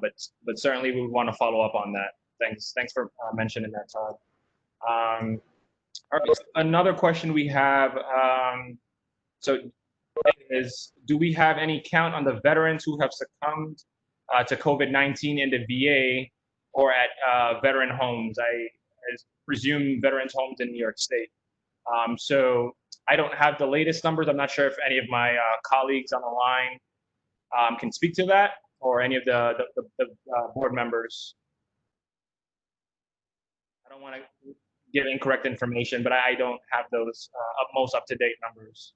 But certainly we want to follow up on that. Thanks for mentioning that, Todd. All right, another question we have, is, do we have any count on the veterans who have succumbed to COVID-19 in the VA or at veteran homes? I presume veterans homes in New York State. So I don't have the latest numbers. I'm not sure if any of my colleagues on the line can speak to that, or any of the board members. I don't want to give incorrect information, but I don't have those most up-to-date numbers.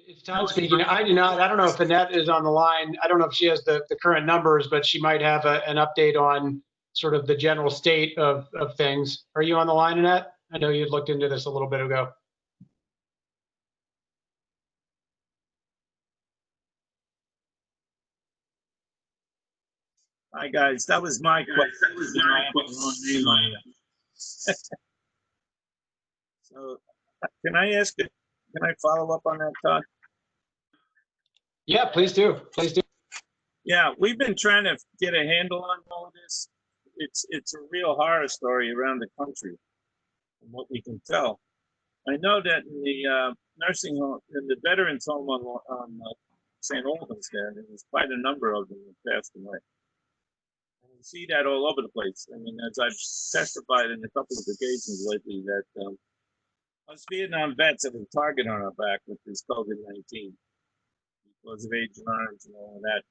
It's Todd speaking. I do not. I don't know if Annette is on the line. I don't know if she has the current numbers, but she might have an update on sort of the general state of things. Are you on the line, Annette? I know you looked into this a little bit ago. Hi, guys. That was my question. So, can I ask it? Can I follow up on that, Todd? Yeah, please do. Please do. Yeah, we've been trying to get a handle on all of this. It's a real horror story around the country, from what we can tell. I know that in the nursing home, in the veterans home on St. Albans, there was quite a number of them that passed away. And we see that all over the place. I mean, as I've testified in a couple of occasions lately, that us Vietnam vets have a target on our back with this COVID-19 because of Agent Orange and all of that.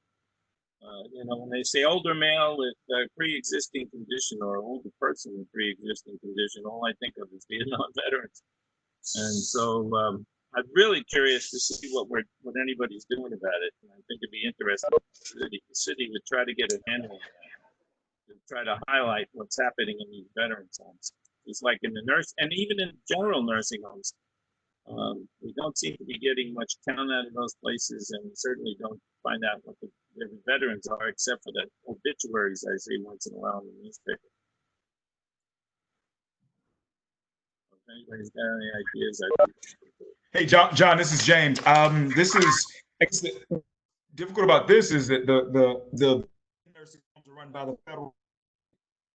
You know, when they say older male with pre-existing condition or older person with pre-existing condition, all I think of is Vietnam veterans. And so I'm really curious to see what anybody's doing about it. And I think it'd be interesting if the city would try to get a handle on that, to try to highlight what's happening in these veterans homes. It's like in the nurse, and even in general nursing homes, we don't seem to be getting much count out of those places, and we certainly don't find out what the veterans are, except for the obituaries I see once in a while in the newspaper. If anybody's got any ideas, Hey, John, this is James. This is difficult about this is that the nursing homes are run by the federal,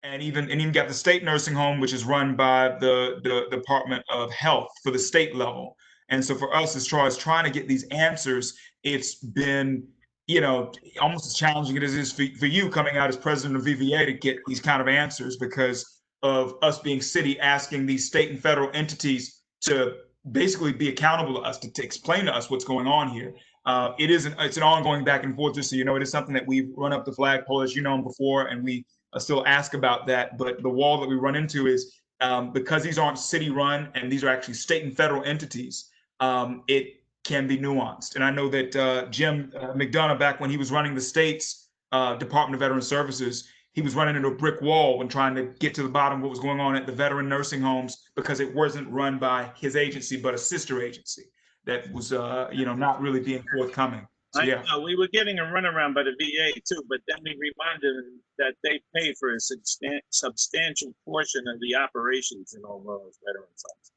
and even got the state nursing home, which is run by the Department of Health for the state level. And so for us, as far as trying to get these answers, it's been, you know, almost as challenging as it is for you coming out as president of VVA to get these kind of answers, because of us being city asking these state and federal entities to basically be accountable to us, to explain to us what's going on here. It's an ongoing back and forth, just so you know. It is something that we've run up the flagpole, as you know, before, and we still ask about that. But the wall that we run into is because these aren't city run and these are actually state and federal entities, it can be nuanced. And I know that Jim McDonough, back when he was running the state's Department of Veteran Services, he was running into a brick wall when trying to get to the bottom of what was going on at the veteran nursing homes, because it wasn't run by his agency, but a sister agency that was, not really being forthcoming. So, yeah. I know we were getting a runaround by the VA too, but then we reminded them that they pay for a substantial portion of the operations in all those veterans homes.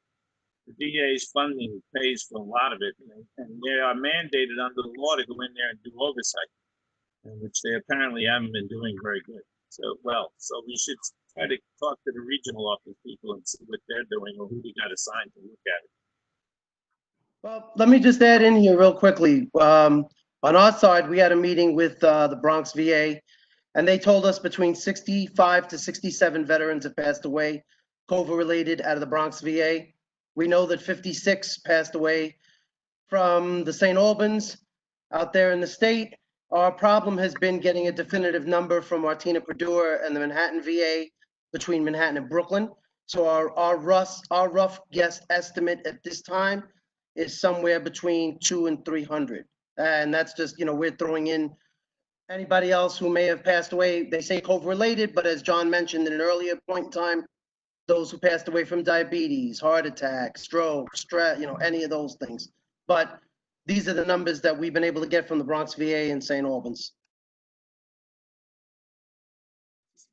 The VA's funding pays for a lot of it, and they are mandated under the law to go in there and do oversight, which they apparently haven't been doing very good. So we should try to talk to the regional office people and see what they're doing, or who we got assigned to look at it. Well, let me just add in here real quickly. On our side, we had a meeting with the Bronx VA, and they told us between 65 to 67 veterans have passed away, COVID-related, out of the Bronx VA. We know that 56 passed away from the St. Albans out there in the state. Our problem has been getting a definitive number from Martina Perdue and the Manhattan VA between Manhattan and Brooklyn. So our rough guess estimate at this time is somewhere between 200 and 300. And that's just, we're throwing in anybody else who may have passed away. They say COVID related, but as John mentioned in an earlier point in time, those who passed away from diabetes, heart attack, stroke, stress, any of those things. But these are the numbers that we've been able to get from the Bronx VA and St. Albans.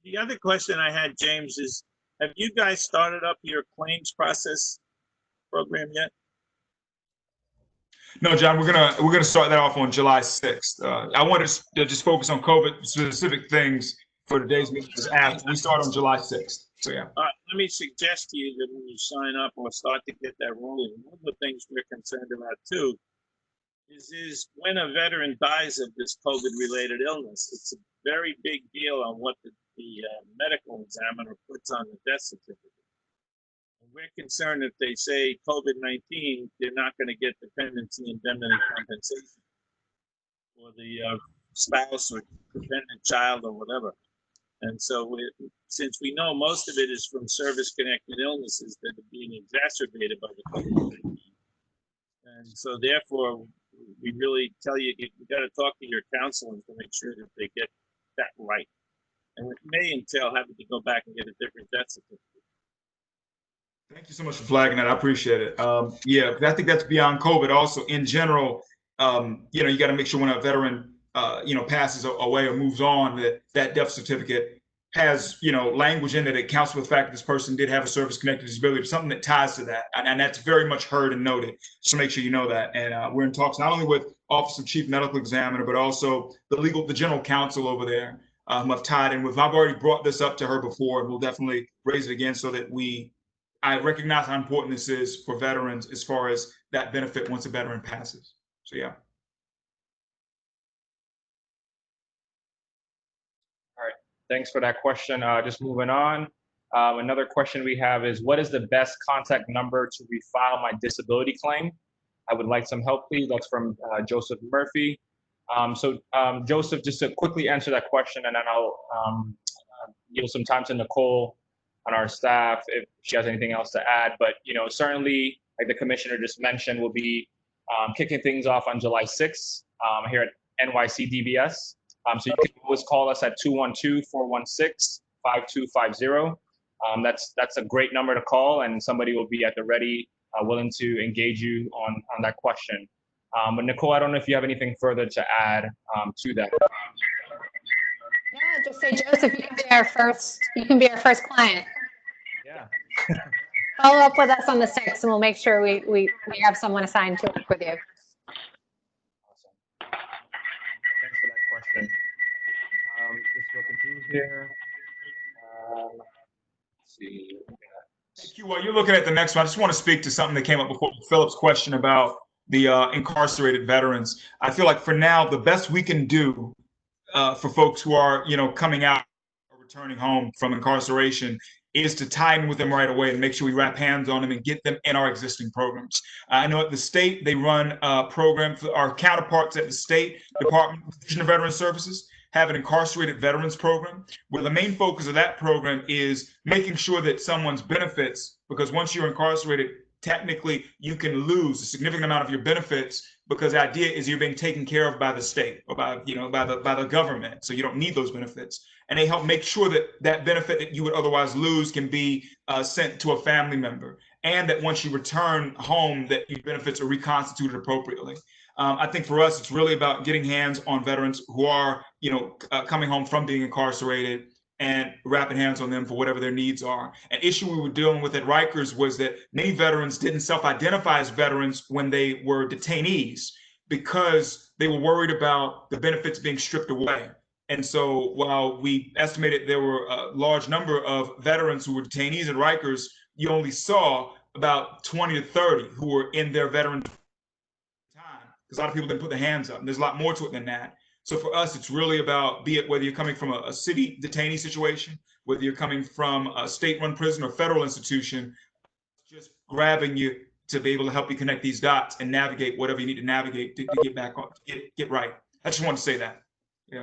The other question I had, James, is have you guys started up your claims process program yet? No, John, we're gonna start that off on July 6th. I wanted to just focus on COVID specific things for today's meeting. We start on July 6th. So yeah. All right, let me suggest to you that when you sign up or start to get that rolling, one of the things we're concerned about too is when a veteran dies of this COVID-related illness, it's a very big deal on what the medical examiner puts on the death certificate. And we're concerned if they say COVID-19, they're not going to get dependency indemnity compensation for the spouse or dependent child or whatever. And so since we know most of it is from service-connected illnesses that are being exacerbated by the COVID-19, and so therefore, we really tell you, you got to talk to your counseling to make sure that they get that right. And it may entail having to go back and get a different death certificate. Thank you so much for flagging that. I appreciate it. Yeah, I think that's beyond COVID. Also, in general, you got to make sure when a veteran, passes away or moves on, that death certificate has, language in it that accounts for the fact that this person did have a service-connected disability, something that ties to that. And that's very much heard and noted. So make sure you know that. And we're in talks not only with Office of Chief Medical Examiner, but also the general counsel over there, who I've tied in with. I've already brought this up to her before, and we'll definitely raise it again so that I recognize how important this is for veterans as far as that benefit once a veteran passes. So yeah. All right, thanks for that question. Just moving on. Another question we have is, what is the best contact number to refile my disability claim? I would like some help, please. That's from Joseph Murphy. Joseph, just to quickly answer that question, and then I'll yield some time to Nicole on our staff if she has anything else to add. But certainly, like the commissioner just mentioned, we'll be kicking things off on July 6th here at NYC DBS. So you can always call us at 212-416-5250. That's a great number to call, and somebody will be at the ready, willing to engage you on that question. But Nicole, I don't know if you have anything further to add to that. Yeah, just say, Joseph, you can be our first client. Yeah. Follow up with us on the 6th, and we'll make sure we have someone assigned to work with you. Awesome. Thanks for that question. Just looking through here. Let's see. Hey, Q, while you're looking at the next one, I just want to speak to something that came up before, Philip's question about the incarcerated veterans. I feel like for now, the best we can do for folks who are, coming out or returning home from incarceration is to tie in with them right away and make sure we wrap hands on them and get them in our existing programs. I know at the state, they run a program for our counterparts at the State Department of Veteran Services, have an incarcerated veterans program, where the main focus of that program is making sure that someone's benefits, because once you're incarcerated, technically you can lose a significant amount of your benefits, because the idea is you're being taken care of by the state or by the government, so you don't need those benefits. And they help make sure that that benefit that you would otherwise lose can be sent to a family member, and that once you return home, that your benefits are reconstituted appropriately. I think for us, it's really about getting hands on veterans who are, coming home from being incarcerated and wrapping hands on them for whatever their needs are. An issue we were dealing with at Rikers was that many veterans didn't self-identify as veterans when they were detainees because they were worried about the benefits being stripped away. And so while we estimated there were a large number of veterans who were detainees at Rikers, you only saw about 20 to 30 who were in their veteran time, because a lot of people didn't put their hands up. And there's a lot more to it than that. So for us, it's really about, be it whether you're coming from a city detainee situation, whether you're coming from a state-run prison or federal institution, just grabbing you to be able to help you connect these dots and navigate whatever you need to navigate to get back on, get right. I just want to say that. Yeah.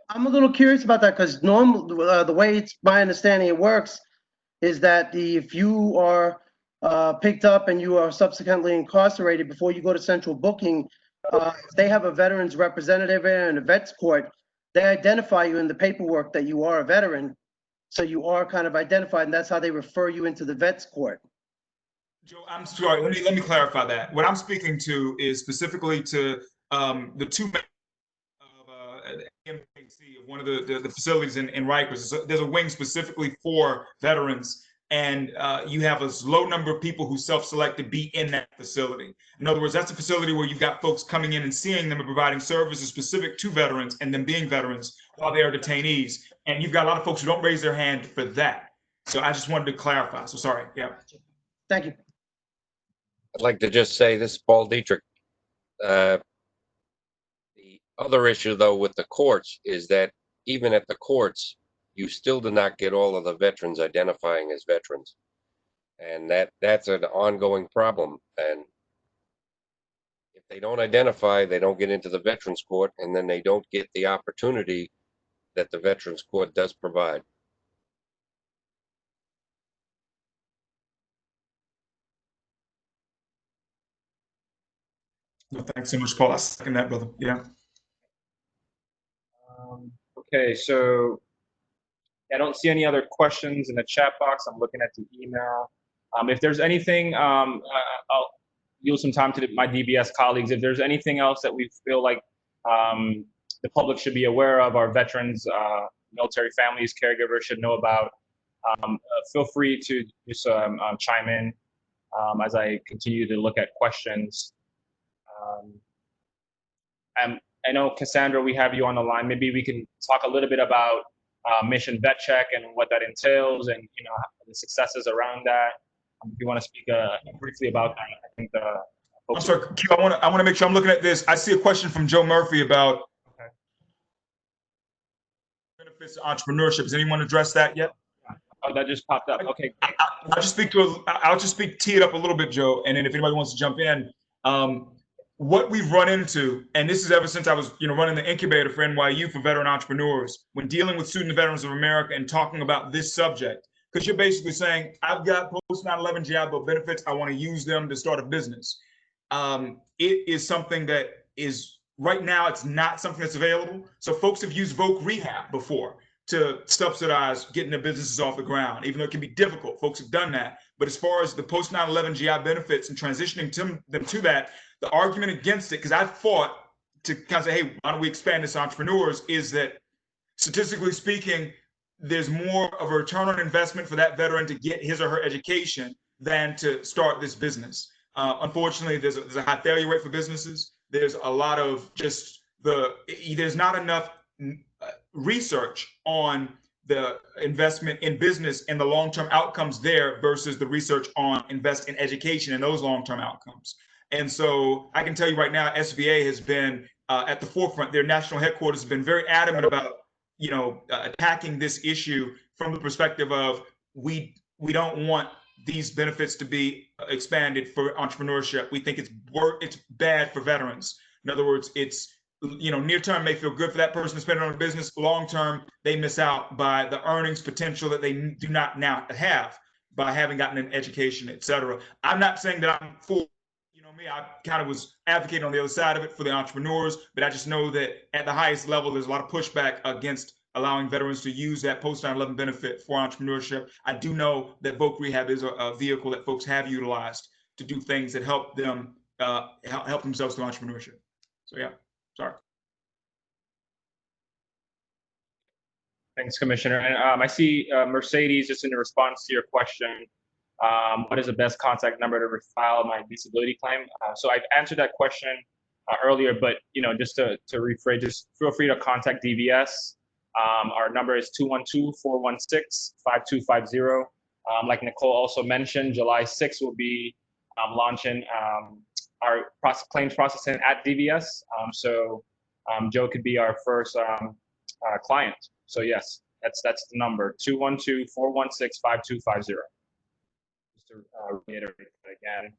I'm a little curious about that, because normally the way it's my understanding it works is that if you are picked up and you are subsequently incarcerated, before you go to central booking, if they have a veterans representative and a vets court, they identify you in the paperwork that you are a veteran. So you are kind of identified, and that's how they refer you into the vets court. Joe, I'm sorry. Let me clarify that. What I'm speaking to is specifically to the two of MPC of one of the facilities in Rikers. So there's a wing specifically for veterans, and you have a low number of people who self-select to be in that facility. In other words, that's a facility where you've got folks coming in and seeing them and providing services specific to veterans and them being veterans while they are detainees. And you've got a lot of folks who don't raise their hand for that. So I just wanted to clarify. So sorry. Yeah. Thank you. I'd like to just say this is Paul Dietrich. The other issue, though, with the courts is that even at the courts, you still do not get all of the veterans identifying as veterans. And that's an ongoing problem. And if they don't identify, they don't get into the Veterans Court, and then they don't get the opportunity that the Veterans Court does provide. No, thanks so much, Paul. I second that, brother. Yeah. Okay, so I don't see any other questions in the chat box. I'm looking at the email. If there's anything, I'll use some time to my DBS colleagues. If there's anything else that we feel like the public should be aware of, our veterans, military families, caregivers should know about, feel free to just chime in as I continue to look at questions. I know, Cassandra, we have you on the line. Maybe we can talk a little bit about Mission Vet Check and what that entails, and the successes around that. If you want to speak briefly about that, I think I'm sorry, Q, I want to make sure I'm looking at this. I see a question from Joe Murphy about benefits to entrepreneurship. Has anyone addressed that yet? Oh, that just popped up. Okay. I'll just tee it up a little bit, Joe, and then if anybody wants to jump in, what we've run into, and this is ever since I was, running the incubator for NYU for veteran entrepreneurs, when dealing with student veterans of America and talking about this subject, because you're basically saying, I've got post 9/11 GI Bill benefits, I want to use them to start a business. It is something that is right now, it's not something that's available. So folks have used VOC rehab before to subsidize getting their businesses off the ground, even though it can be difficult. Folks have done that. But as far as the post 9/11 GI benefits and transitioning them to that, the argument against it, because I fought to kind of say, hey, why don't we expand this to entrepreneurs, is that statistically speaking, there's more of a return on investment for that veteran to get his or her education than to start this business. Unfortunately, there's a high failure rate for businesses. There's a lot of there's not enough research on the investment in business and the long-term outcomes there versus the research on invest in education and those long-term outcomes. And so I can tell you right now, SVA has been at the forefront. Their national headquarters has been very adamant about, attacking this issue from the perspective of we don't want these benefits to be expanded for entrepreneurship. We think it's bad for veterans. In other words, it's near term may feel good for that person to spend it on a business. Long term, they miss out by the earnings potential that they do not now have by having gotten an education, et cetera. I'm not saying that I'm for, me, I kind of was advocating on the other side of it for the entrepreneurs, but I just know that at the highest level, there's a lot of pushback against allowing veterans to use that post 9/11 benefit for entrepreneurship. I do know that VOC Rehab is a vehicle that folks have utilized to do things that help them help themselves through entrepreneurship. So yeah, sorry. Thanks, Commissioner. And I see Mercedes, just in response to your question, what is the best contact number to file my disability claim? So I've answered that question earlier, but just to rephrase, just feel free to contact DVS. Our number is 212-416-5250. Like Nicole also mentioned, July 6th will be launching our claims processing at DVS. So Joe could be our first client. So yes, that's the number, 212-416-5250. Just to reiterate that again.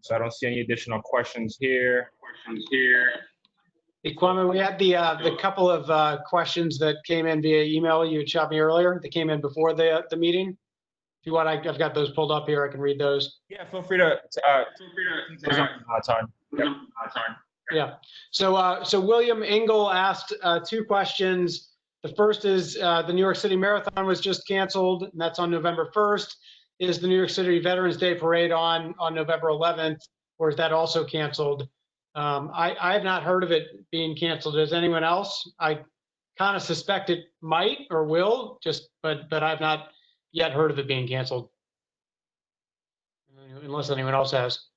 So I don't see any additional questions here. Hey, Kwame, we had the couple of questions that came in via email. You had shot me earlier. They came in before the meeting. If you want, I've got those pulled up here. I can read those. Yeah, feel free to. Time. Yep. Yeah. So William Engel asked two questions. The first is the New York City Marathon was just canceled, and that's on November 1st. Is the New York City Veterans Day Parade on November 11th, or is that also canceled? I have not heard of it being canceled. Does anyone else? I kind of suspect it might or will, but I've not yet heard of it being canceled, unless anyone else has.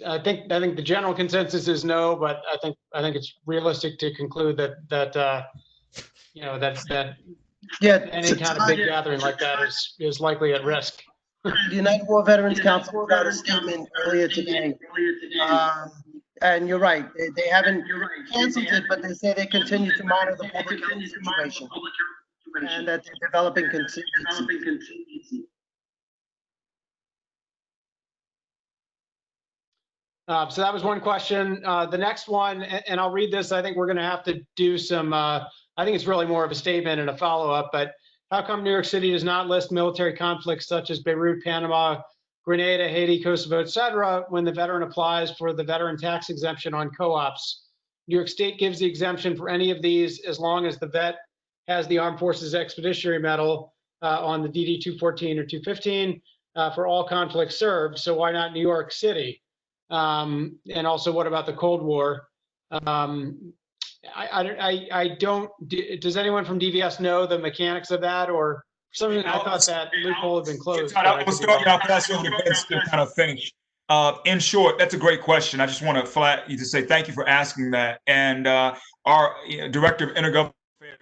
I think the general consensus is no, but I think it's realistic to conclude that any kind of big gathering like that is likely at risk. The United War Veterans Council put out a statement earlier today. And you're right, they haven't canceled it, but they say they continue to monitor the public health situation and that they're developing contingency. So that was one question. The next one, and I'll read this. I think we're going to have to do some, I think it's really more of a statement and a follow-up, but how come New York City does not list military conflicts such as Beirut, Panama, Grenada, Haiti, Kosovo, et cetera, when the veteran applies for the veteran tax exemption on co-ops? New York State gives the exemption for any of these as long as the vet has the Armed Forces Expeditionary Medal on the DD 214 or 215 for all conflicts served. So why not New York City? And also, what about the Cold War? I don't. Does anyone from DVS know the mechanics of that, or for some reason I thought that loophole had been closed? Todd, I'm gonna start you. I'll pass you over to Vince to kind of finish. In short, that's a great question. I just want to flat you to say thank you for asking that. And our director of intergovernmental affairs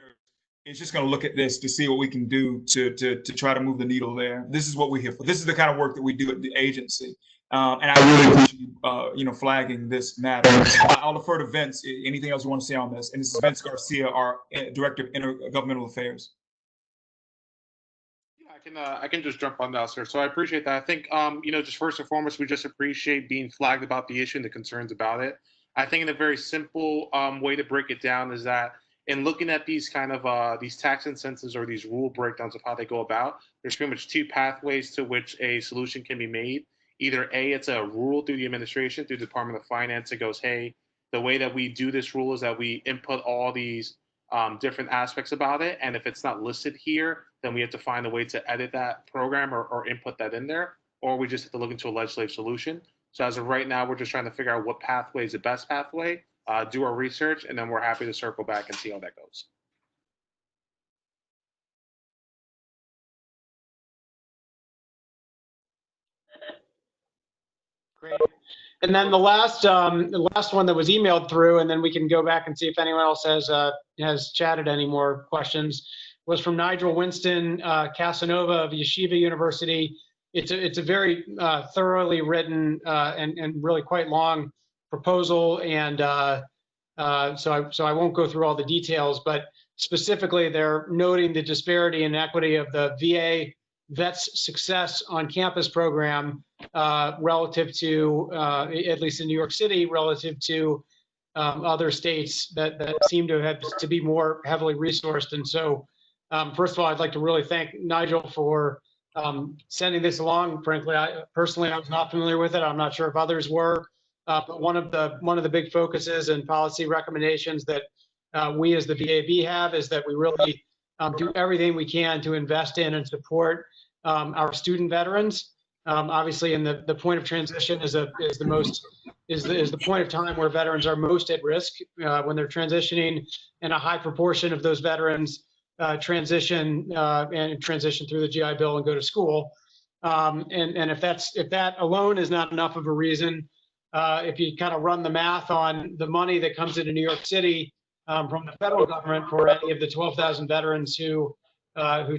is just going to look at this to see what we can do to try to move the needle there. This is what we're here for. This is the kind of work that we do at the agency. And I really appreciate you, flagging this matter. I'll defer to Vince. Anything else you want to say on this? And this is Vince Garcia, our director of intergovernmental affairs. I can just jump on that, sir. So I appreciate that. I think, just first and foremost, we just appreciate being flagged about the issue and the concerns about it. I think in a very simple way to break it down is that in looking at these kind of these tax incentives or these rule breakdowns of how they go about, there's pretty much two pathways to which a solution can be made. Either A, it's a rule through the administration, through the Department of Finance. It goes, hey, the way that we do this rule is that we input all these different aspects about it. And if it's not listed here, then we have to find a way to edit that program or input that in there, or we just have to look into a legislative solution. So as of right now, we're just trying to figure out what pathway is the best pathway, do our research, and then we're happy to circle back and see how that goes. Great. And then the last one that was emailed through, and then we can go back and see if anyone else has chatted any more questions, was from Nigel Winston Casanova of Yeshiva University. It's a very thoroughly written and really quite long proposal, and so I won't go through all the details, but specifically they're noting the disparity and equity of the VA Vets Success on Campus program relative to, at least in New York City, relative to other states that seem to have to be more heavily resourced. And so, first of all, I'd like to really thank Nigel for sending this along. Frankly, I was not familiar with it. I'm not sure if others were, but one of the big focuses and policy recommendations that we as the VAB have is that we really do everything we can to invest in and support our student veterans. Obviously, in the point of transition is the point of time where veterans are most at risk when they're transitioning, and a high proportion of those veterans transition through the GI Bill and go to school. And if that alone is not enough of a reason, if you kind of run the math on the money that comes into New York City from the federal government for any of the 12,000 veterans who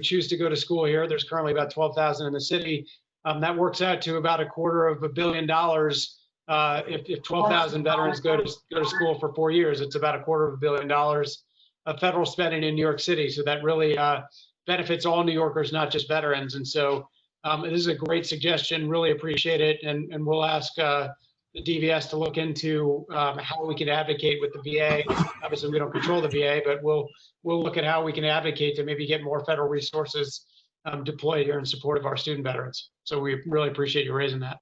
choose to go to school here, there's currently about 12,000 in the city. That works out to about $250 million. If 12,000 veterans go to school for 4 years, it's about $250 million of federal spending in New York City. So that really benefits all New Yorkers, not just veterans. And so this is a great suggestion. Really appreciate it, and we'll ask the DVS to look into how we can advocate with the VA. Obviously, we don't control the VA, but we'll look at how we can advocate to maybe get more federal resources deployed here in support of our student veterans. So we really appreciate you raising that.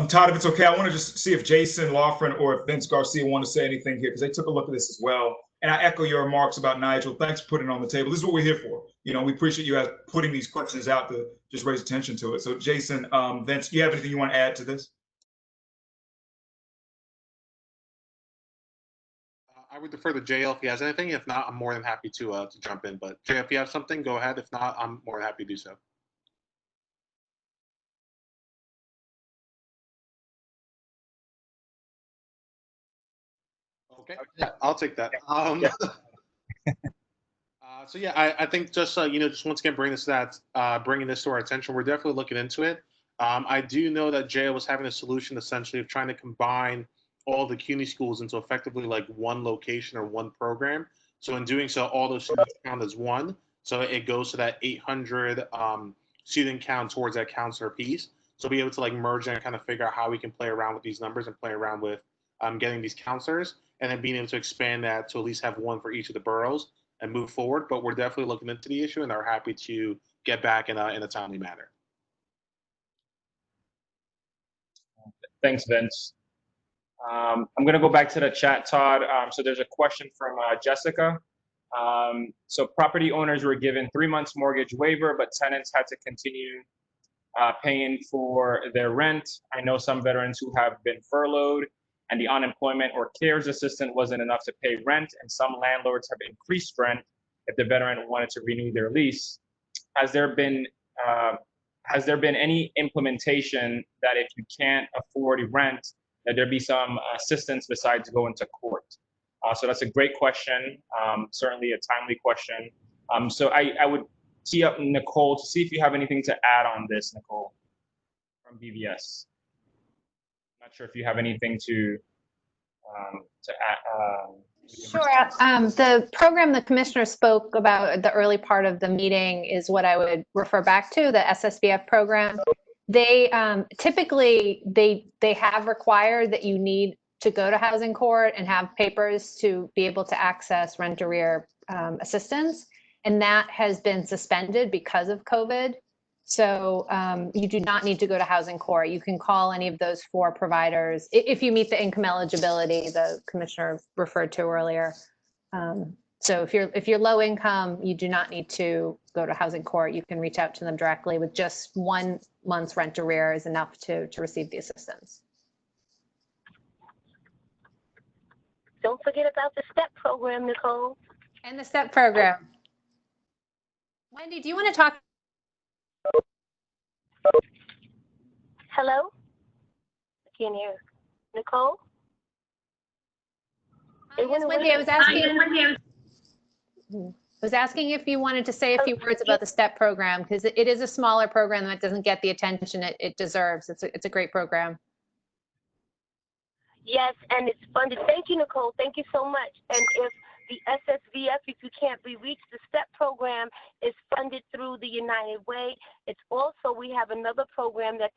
Todd, if it's okay, I want to just see if Jason Loughran or if Vince Garcia want to say anything here, because they took a look at this as well. And I echo your remarks about Nigel. Thanks for putting it on the table. This is what we're here for. We appreciate you guys putting these questions out to just raise attention to it. So Jason, Vince, do you have anything you want to add to this? I would defer to JL if he has anything. If not, I'm more than happy to jump in. But JL, if you have something, go ahead. If not, I'm more than happy to do so. Okay, yeah, I'll take that. So yeah, I think just just once again bringing this to our attention, we're definitely looking into it. I do know that JA was having a solution essentially of trying to combine all the CUNY schools into effectively like one location or one program. So in doing so, all those students count as one. So it goes to that 800 student count towards that counselor piece. So be able to like merge and kind of figure out how we can play around with these numbers and play around with getting these counselors, and then being able to expand that to at least have one for each of the boroughs and move forward. But we're definitely looking into the issue and are happy to get back in a timely manner. Thanks, Vince. I'm going to go back to the chat, Todd. So there's a question from Jessica. So property owners were given 3 months mortgage waiver, but tenants had to continue paying for their rent. I know some veterans who have been furloughed and the unemployment or CARES assistance wasn't enough to pay rent, and some landlords have increased rent if the veteran wanted to renew their lease. Has there been any implementation that if you can't afford rent, that there be some assistance besides going to court? So that's a great question, certainly a timely question. So I would tee up Nicole to see if you have anything to add on this, Nicole, from BVS. Not sure if you have anything to add. Sure. The program the commissioner spoke about at the early part of the meeting is what I would refer back to, the SSVF program. They typically they have required that you need to go to housing court and have papers to be able to access rent arrear assistance, and that has been suspended because of COVID. So you do not need to go to housing court. You can call any of those 4 providers if you meet the income eligibility the commissioner referred to earlier. So if you're low income, you do not need to go to housing court. You can reach out to them directly with just 1 month's rent arrear is enough to receive the assistance. Don't forget about the STEP program, Nicole. And the STEP program. Wendy, do you want to talk? Hello? I can't hear. Nicole? Yes, Wendy, I was asking if you wanted to say a few words about the STEP program, because it is a smaller program that doesn't get the attention it deserves. It's a great program. Yes, and it's funded. Thank you, Nicole. Thank you so much. And if the SSVF, if you can't be reached, the STEP program is funded through the United Way. It's also, we have another program that's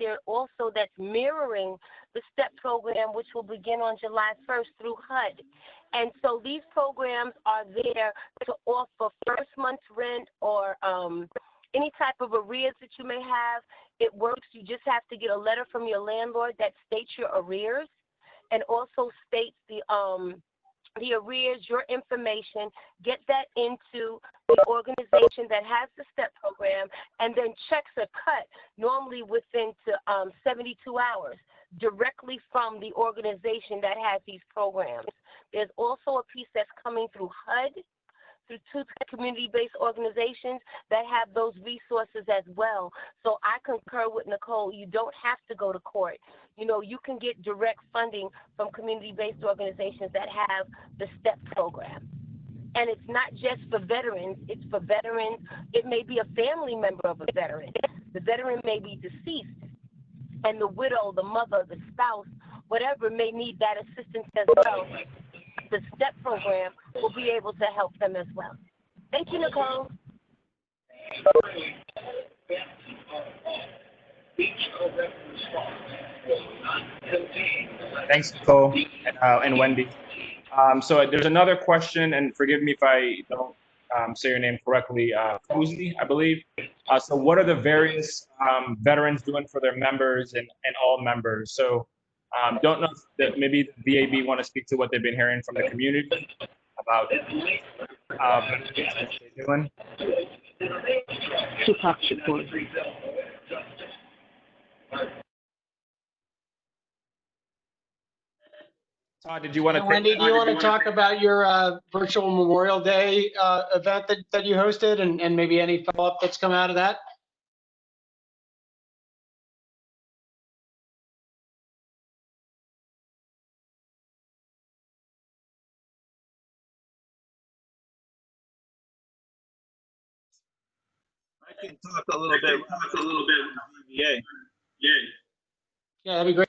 mirroring the STEP program, which will begin on July 1st through HUD. And so these programs are there to offer first month's rent or any type of arrears that you may have. It works. You just have to get a letter from your landlord that states your arrears and also states the arrears, your information, get that into the organization that has the STEP program, and then checks are cut normally within 72 hours directly from the organization that has these programs. There's also a piece that's coming through HUD, through 2 community-based organizations that have those resources as well. So I concur with Nicole. You don't have to go to court. You know, you can get direct funding from community-based organizations that have the STEP program. And it's not just for veterans. It's for veterans. It may be a family member of a veteran. The veteran may be deceased, and the widow, the mother, the spouse, whatever, may need that assistance as well. The STEP program will be able to help them as well. Thank you, Nicole. Thanks, Nicole and Wendy. So there's another question, and forgive me if I don't say your name correctly, Cozy, I believe. So what are the various veterans doing for their members and all members? So don't know if maybe the VAB want to speak to what they've been hearing from the community about what they're doing. Tupac support. Todd, did you want to? Wendy, do you want to talk about your virtual Memorial Day event that you hosted and maybe any follow-up that's come out of that? can talk a little bit about VBA. Yeah, that'd be great.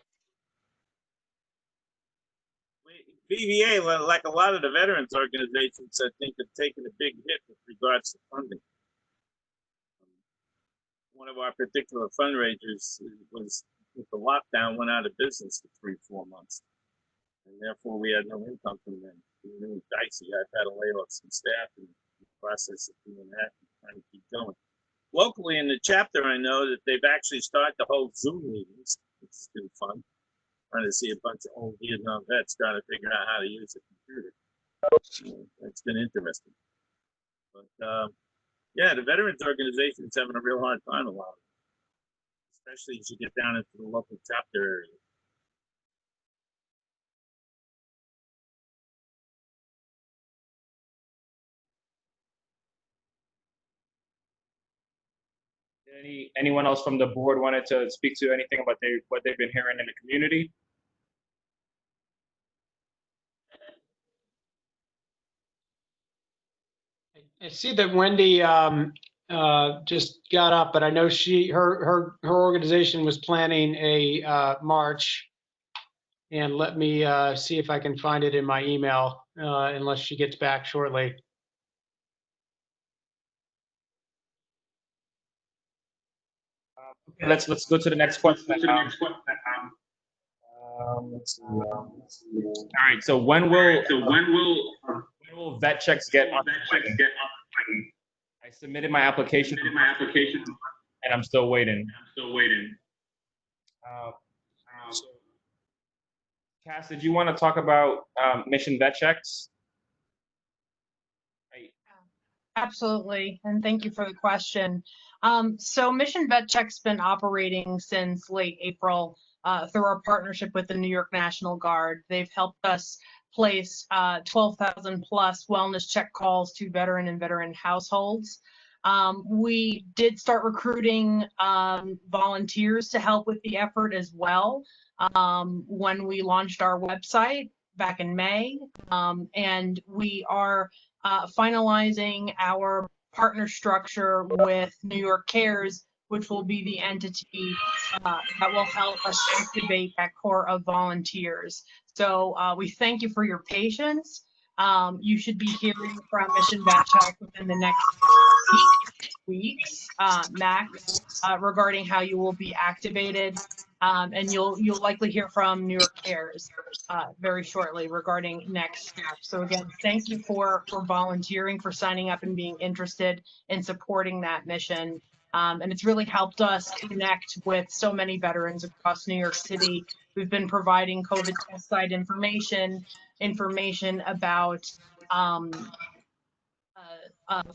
VBA, like a lot of the veterans organizations, I think, have taken a big hit with regards to funding. One of our particular fundraisers was, with the lockdown, went out of business for 3-4 months. And therefore, we had no income from them. It was really dicey. I've had to lay off some staff in the process of doing that and trying to keep going. Locally in the chapter, I know that they've actually started to hold Zoom meetings, which has been fun. Trying to see a bunch of old Vietnam vets trying to figure out how to use a computer. It's been interesting. But yeah, the veterans organization is having a real hard time a lot, especially as you get down into the local chapter area. Anyone else from the board wanted to speak to anything about what they've been hearing in the community? I see that Wendy just got up, but I know her organization was planning a march. And let me see if I can find it in my email, unless she gets back shortly. Okay, let's go to the next question. Let's see. All right. So when will vet checks get up? I submitted my application. And I'm still waiting. So, Cass, did you want to talk about mission vet checks? Absolutely, and thank you for the question. So Mission Vet Check's been operating since late April through our partnership with the New York National Guard. They've helped us place 12,000 plus wellness check calls to veteran and veteran households. We did start recruiting volunteers to help with the effort as well when we launched our website back in May, and we are finalizing our partner structure with New York Cares, which will be the entity that will help us activate that core of volunteers. So we thank you for your patience. You should be hearing from Mission Vet Check within the next weeks, max, regarding how you will be activated. And you'll likely hear from New York Cares very shortly regarding next steps. So again, thank you for volunteering, for signing up and being interested in supporting that mission. And it's really helped us connect with so many veterans across New York City. We've been providing COVID test site information about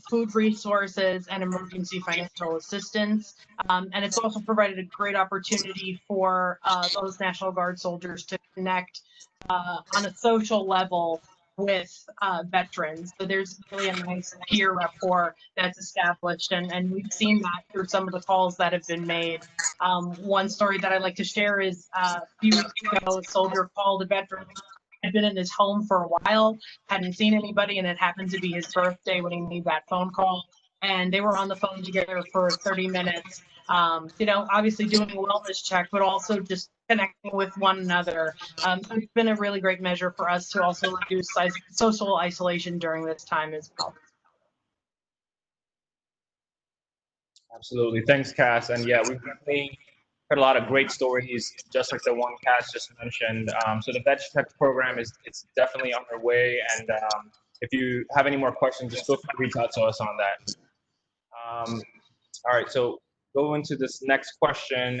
food resources and emergency financial assistance. And it's also provided a great opportunity for those National Guard soldiers to connect on a social level with veterans. So there's really a nice peer rapport that's established, and we've seen that through some of the calls that have been made. One story that I'd like to share is a few weeks ago, a soldier called a veteran, had been in his home for a while, hadn't seen anybody, and it happened to be his birthday when he made that phone call. And they were on the phone together for 30 minutes, obviously doing a wellness check, but also just connecting with one another. So it's been a really great measure for us to also reduce social isolation during this time as well. Absolutely. Thanks, Cass. And yeah, we've definitely heard a lot of great stories, just like the one Cass just mentioned. So the Vet Check program it's definitely underway. And if you have any more questions, just feel free to reach out to us on that. All right, so go into this next question.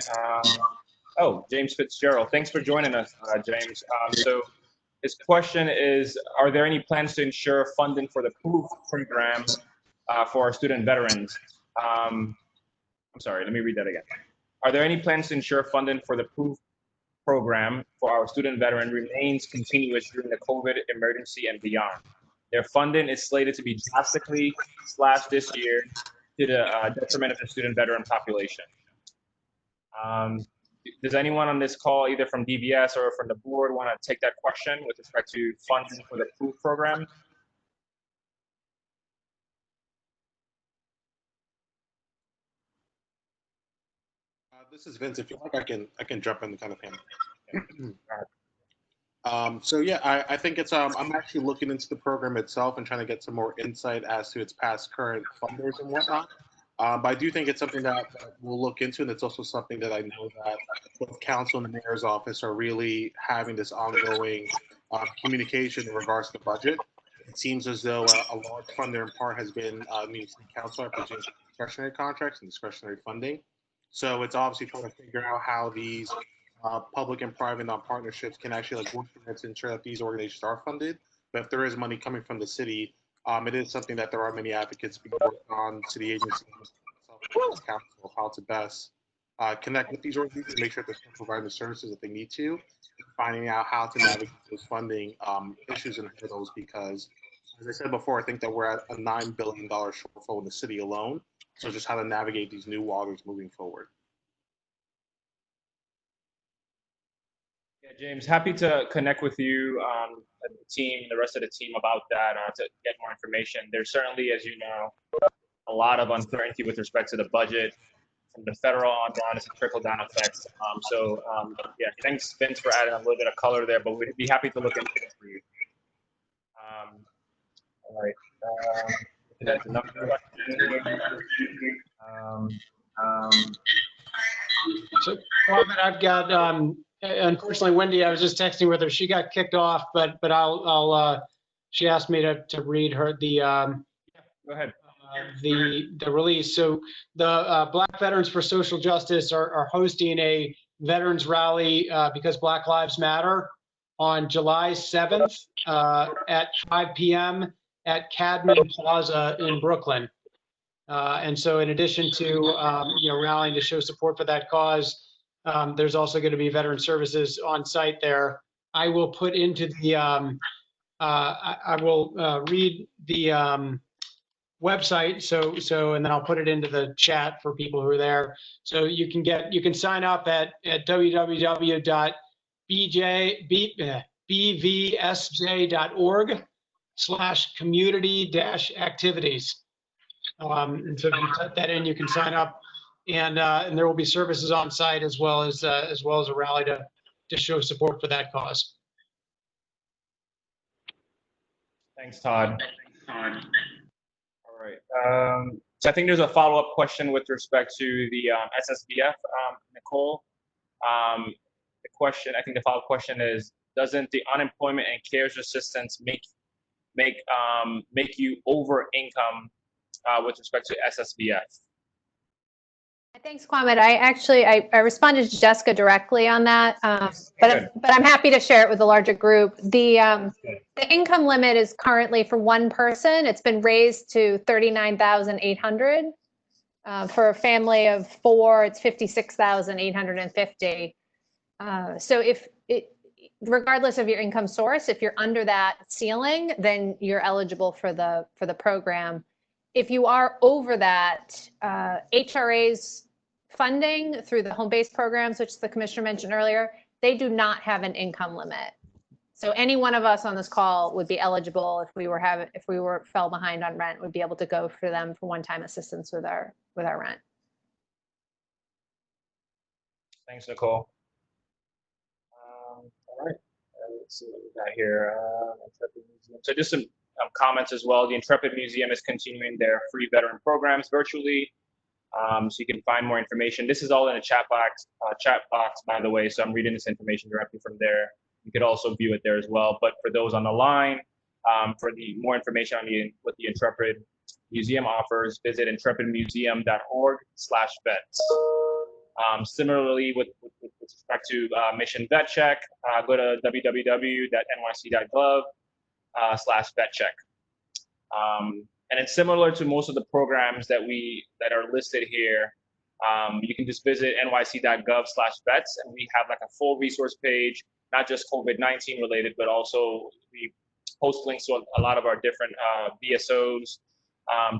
James Fitzgerald. Thanks for joining us, James. So his question is, are there any plans to ensure funding for the PROOF program for our student veterans? I'm sorry, let me read that again. Are there any plans to ensure funding for the PROOF program for our student veteran remains continuous during the COVID emergency and beyond? Their funding is slated to be drastically slashed this year to the detriment of the student veteran population. Does anyone on this call, either from DVS or from the board, want to take that question with respect to funding for the PROOF program? This is Vince. If you like, I can jump in and kind of handle. So yeah, I think it's I'm actually looking into the program itself and trying to get some more insight as to its past, current funders and whatnot. But I do think it's something that we'll look into, and it's also something that I know that both council and the mayor's office are really having this ongoing communication in regards to the budget. It seems as though a large funder in part has been New City Council pertaining to discretionary contracts and discretionary funding. So it's obviously trying to figure out how these public and private partnerships can actually like work together to ensure that these organizations are funded. But if there is money coming from the city, it is something that there are many advocates being worked on, city agencies, council, of how to best connect with these organizations and make sure that they're providing the services that they need to, finding out how to navigate those funding issues and hurdles. Because, as I said before, I think that we're at a $9 billion shortfall in the city alone. So just how to navigate these new waters moving forward. Yeah, James, happy to connect with you, and the team, the rest of the team about that to get more information. There's certainly, as you know, a lot of uncertainty with respect to the budget from the federal on down. It's a trickle-down effects. Yeah, thanks, Vince, for adding a little bit of color there, but we'd be happy to look into it for you. All right. That's enough question. So, Robin, I've got, unfortunately, Wendy, I was just texting with her. She got kicked off, but she asked me to read her Go ahead. The release. So the Black Veterans for Social Justice are hosting a veterans rally because Black Lives Matter on July 7th at 5 p.m. at Cadman Plaza in Brooklyn. And so in addition to rallying to show support for that cause, there's also going to be veteran services on site there. I will put into the I will read the website, so and then I'll put it into the chat for people who are there. So you can sign up at www.bvsj.org/community-activities. And so if you type that in, you can sign up, and there will be services on site as well as a rally to show support for that cause. Thanks, Todd. All right. So I think there's a follow-up question with respect to the SSVF, Nicole. The question, I think the follow-up question is, doesn't the unemployment and CARES assistance make you over income with respect to SSVF? Thanks, Kwame. I responded to Jessica directly on that, but I'm happy to share it with a larger group. The income limit is currently for one person. It's been raised to $39,800. For a family of 4, it's $56,850. So regardless of your income source, if you're under that ceiling, then you're eligible for the program. If you are over that, HRA's funding through the home-based programs, which the commissioner mentioned earlier, they do not have an income limit. So any one of us on this call would be eligible if we fell behind on rent, would be able to go for them for one-time assistance with our rent. Thanks, Nicole. All right. Let's see what we got here. So just some comments as well. The Intrepid Museum is continuing their free veteran programs virtually. So you can find more information. This is all in a chat box, by the way. So I'm reading this information directly from there. You could also view it there as well. But for those on the line, for the more information on what the Intrepid Museum offers, visit intrepidmuseum.org/vets. Similarly, with respect to Mission Vet Check, go to www.nyc.gov/vetcheck. And it's similar to most of the programs that are listed here. You can just visit nyc.gov/vets, and we have like a full resource page, not just COVID-19 related, but also we post links to a lot of our different VSOs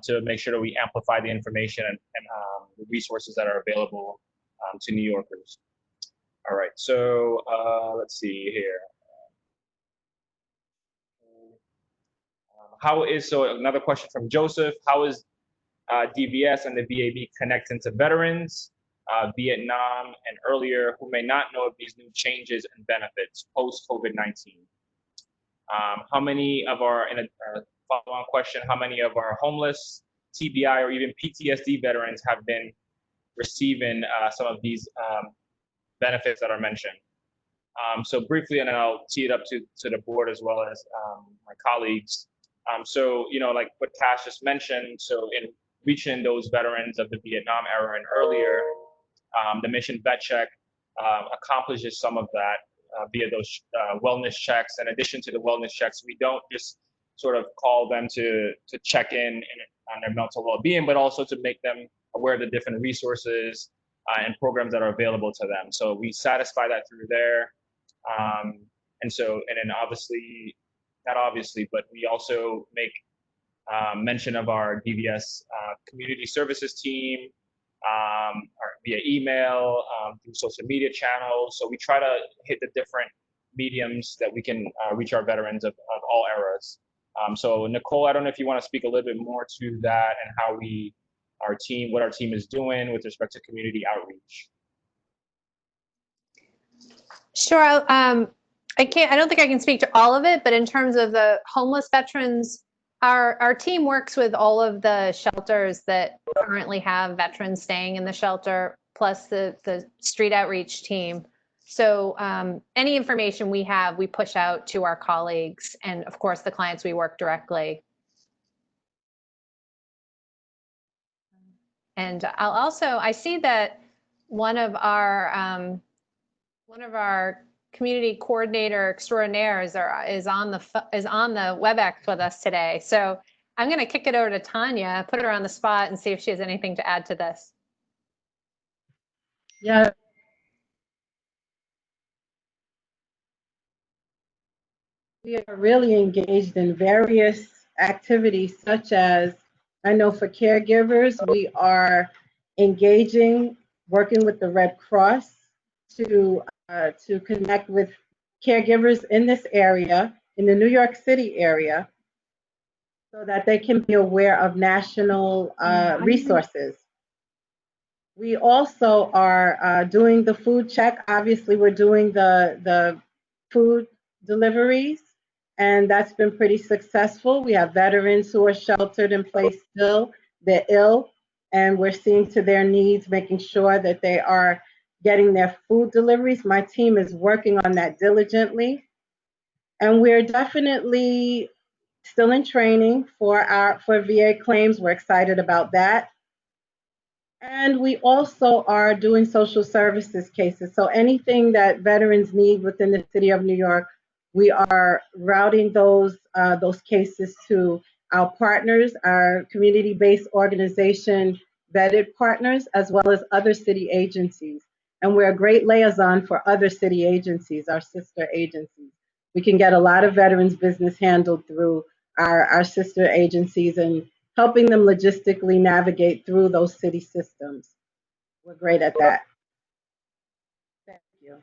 to make sure that we amplify the information and the resources that are available to New Yorkers. All right, so let's see here. So another question from Joseph, how is DVS and the VAB connecting to veterans? Vietnam, and earlier who may not know of these new changes and benefits post-COVID-19. How many of our, in a follow-on question, how many of our homeless, TBI, or even PTSD veterans have been receiving some of these benefits that are mentioned? So briefly, and then I'll tee it up to the board as well as my colleagues. So, you know, like what Cash just mentioned, so in reaching those veterans of the Vietnam era and earlier, the Mission Vet Check accomplishes some of that via those wellness checks. In addition to the wellness checks, we don't just sort of call them to check in on their mental well-being, but also to make them aware of the different resources and programs that are available to them. So we satisfy that through there. And then obviously, not obviously, but we also make mention of our DVS community services team via email, through social media channels. So we try to hit the different mediums that we can reach our veterans of all eras. So Nicole, I don't know if you want to speak a little bit more to that and how what our team is doing with respect to community outreach. Sure. I don't think I can speak to all of it, but in terms of the homeless veterans, our team works with all of the shelters that currently have veterans staying in the shelter, plus the street outreach team. So any information we have, we push out to our colleagues and of course the clients we work directly. And I see that one of our community coordinator extraordinaires is on the WebEx with us today. So I'm going to kick it over to Tanya, put her on the spot, and see if she has anything to add to this. Yeah. We are really engaged in various activities, such as, I know for caregivers, we are engaging, working with the Red Cross to connect with caregivers in this area, in the New York City area, so that they can be aware of national resources. We also are doing the food check. Obviously, we're doing the food deliveries, and that's been pretty successful. We have veterans who are sheltered in place still. They're ill, and we're seeing to their needs, making sure that they are getting their food deliveries. My team is working on that diligently. And we're definitely still in training for VA claims. We're excited about that. And we also are doing social services cases. So anything that veterans need within the city of New York, we are routing those cases to our partners, our community-based organization vetted partners, as well as other city agencies. And we're a great liaison for other city agencies, our sister agencies. We can get a lot of veterans business handled through our sister agencies and helping them logistically navigate through those city systems. We're great at that. Thank you.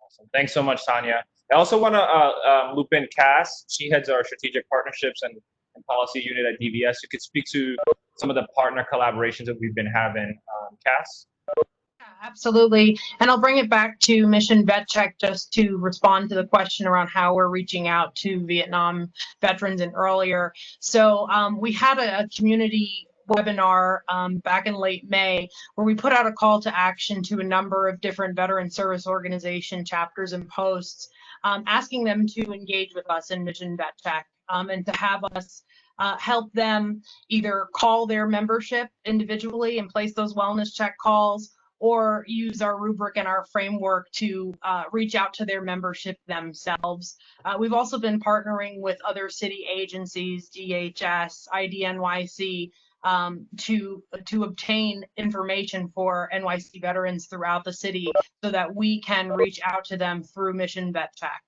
Awesome. Thanks so much, Tanya. I also want to loop in Cass. She heads our strategic partnerships and policy unit at DVS. You could speak to some of the partner collaborations that we've been having. Cass? Absolutely. And I'll bring it back to Mission Vet Check just to respond to the question around how we're reaching out to Vietnam veterans and earlier. So we had a community webinar back in late May where we put out a call to action to a number of different veteran service organization chapters and posts, asking them to engage with us in Mission Vet Check and to have us help them either call their membership individually and place those wellness check calls, or use our rubric and our framework to reach out to their membership themselves. We've also been partnering with other city agencies, DHS, IDNYC, to obtain information for NYC veterans throughout the city so that we can reach out to them through Mission Vet Check.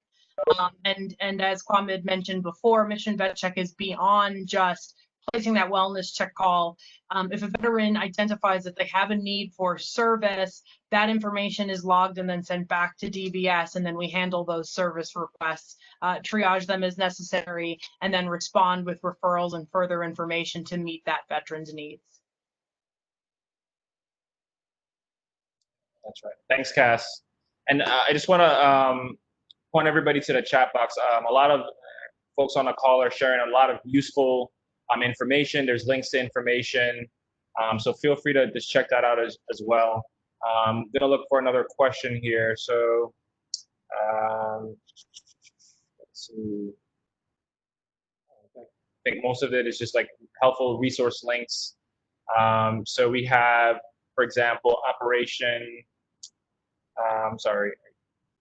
And as Kwame had mentioned before, Mission Vet Check is beyond just placing that wellness check call. If a veteran identifies that they have a need for service, that information is logged and then sent back to DVS, and then we handle those service requests, triage them as necessary, and then respond with referrals and further information to meet that veteran's needs. That's right. Thanks, Cass. And I just want to point everybody to the chat box. A lot of folks on the call are sharing a lot of useful information. There's links to information. So feel free to just check that out as well. I'm going to look for another question here. So let's see. I think most of it is just like helpful resource links. So we have, for example, Operation Tohaidu.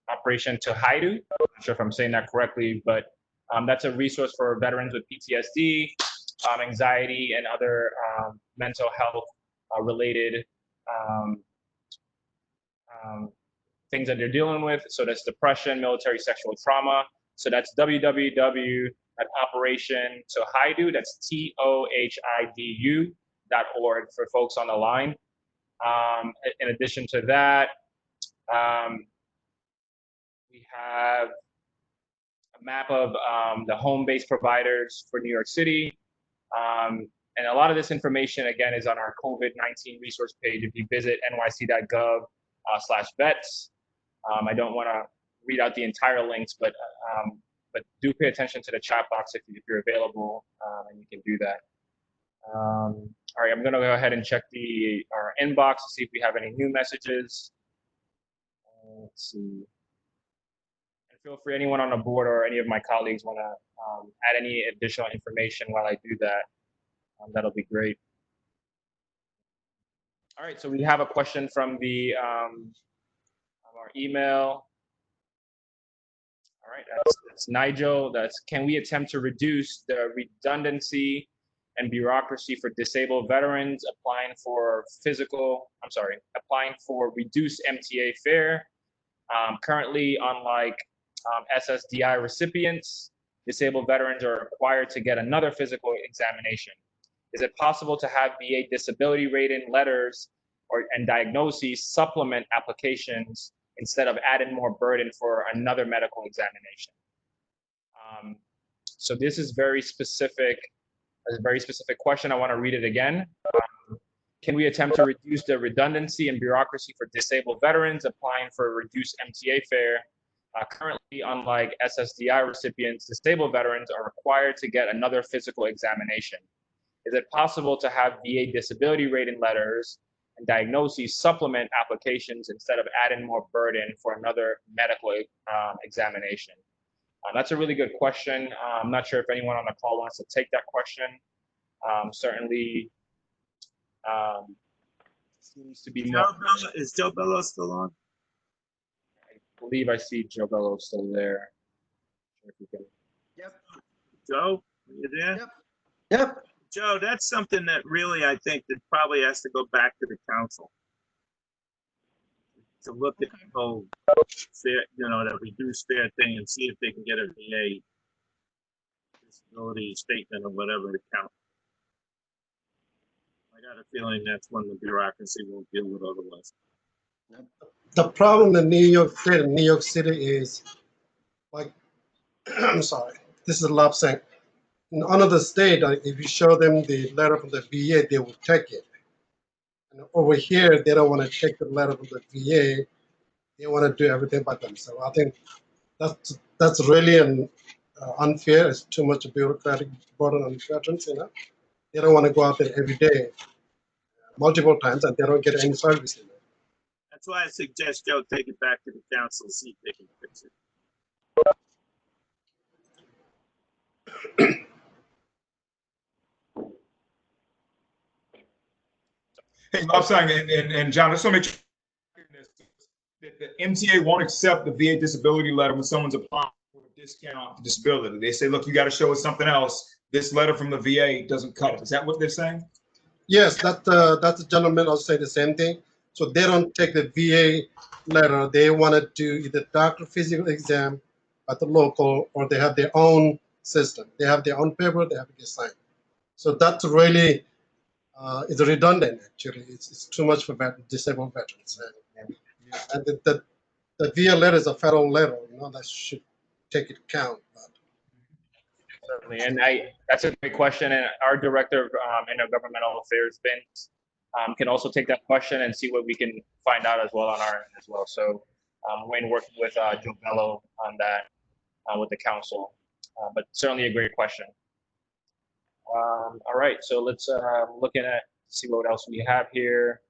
I'm not sure if I'm saying that correctly, but that's a resource for veterans with PTSD, anxiety, and other mental health related things that they're dealing with. So that's depression, military sexual trauma. So that's www.operationtohaidu, that's TOHIDU.org for folks on the line. In addition to that, we have a map of the home-based providers for New York City. And a lot of this information, again, is on our COVID-19 resource page. If you visit nyc.gov/vets, I don't want to read out the entire links, but do pay attention to the chat box if you're available, and you can do that. All right, I'm going to go ahead and check our inbox to see if we have any new messages. Let's see. And feel free, anyone on the board or any of my colleagues want to add any additional information while I do that. That'll be great. All right, so we have a question from our email. All right, that's Nigel. Can we attempt to reduce the redundancy and bureaucracy for disabled veterans applying for reduced MTA fare? Currently, unlike SSDI recipients, disabled veterans are required to get another physical examination. Is it possible to have VA disability rating letters and diagnoses supplement applications instead of adding more burden for another medical examination? So this is a very specific question. I want to read it again. Can we attempt to reduce the redundancy and bureaucracy for disabled veterans applying for a reduced MTA fare? Currently, unlike SSDI recipients, disabled veterans are required to get another physical examination. Is it possible to have VA disability rating letters and diagnoses supplement applications instead of adding more burden for another medical examination? That's a really good question. I'm not sure if anyone on the call wants to take that question. Certainly, seems to be more. Is Joe Bello still on? I believe I see Joe Bello still there. Yep. Joe, are you there? Yep. Joe, that's something that really I think that probably has to go back to the council to look at the whole fair, that reduced fare thing and see if they can get a VA disability statement or whatever to count. I got a feeling that's when the bureaucracy won't deal with otherwise. The problem in New York City is like, I'm sorry, this is Lab saying. In another state, if you show them the letter from the VA, they will take it. And over here, they don't want to take the letter from the VA. They want to do everything by themselves. I think that's really unfair. It's too much bureaucratic burden on veterans. They don't want to go out there every day, multiple times, and they don't get any service. That's why I suggest Joe take it back to the council, see if they can fix it. Hey, Lobsang and John, I just want to make sure that the MTA won't accept the VA disability letter when someone's applying for a discount for disability. They say, look, you got to show us something else. This letter from the VA doesn't cut it. Is that what they're saying? Yes, that's the gentleman also say the same thing. So they don't take the VA letter. They want to do either doctor physical exam at the local, or they have their own system. They have their own paper. They have to get signed. So that's really it's redundant. Actually, it's too much for disabled veterans. And the VA letter is a federal letter. That should take into account. Certainly, and that's a great question. And our director of intergovernmental affairs, Vince, can also take that question and see what we can find out as well on our end as well. So Wayne working with Joe Bello on that with the council, but certainly a great question. All right, so let's looking at see what else we have here.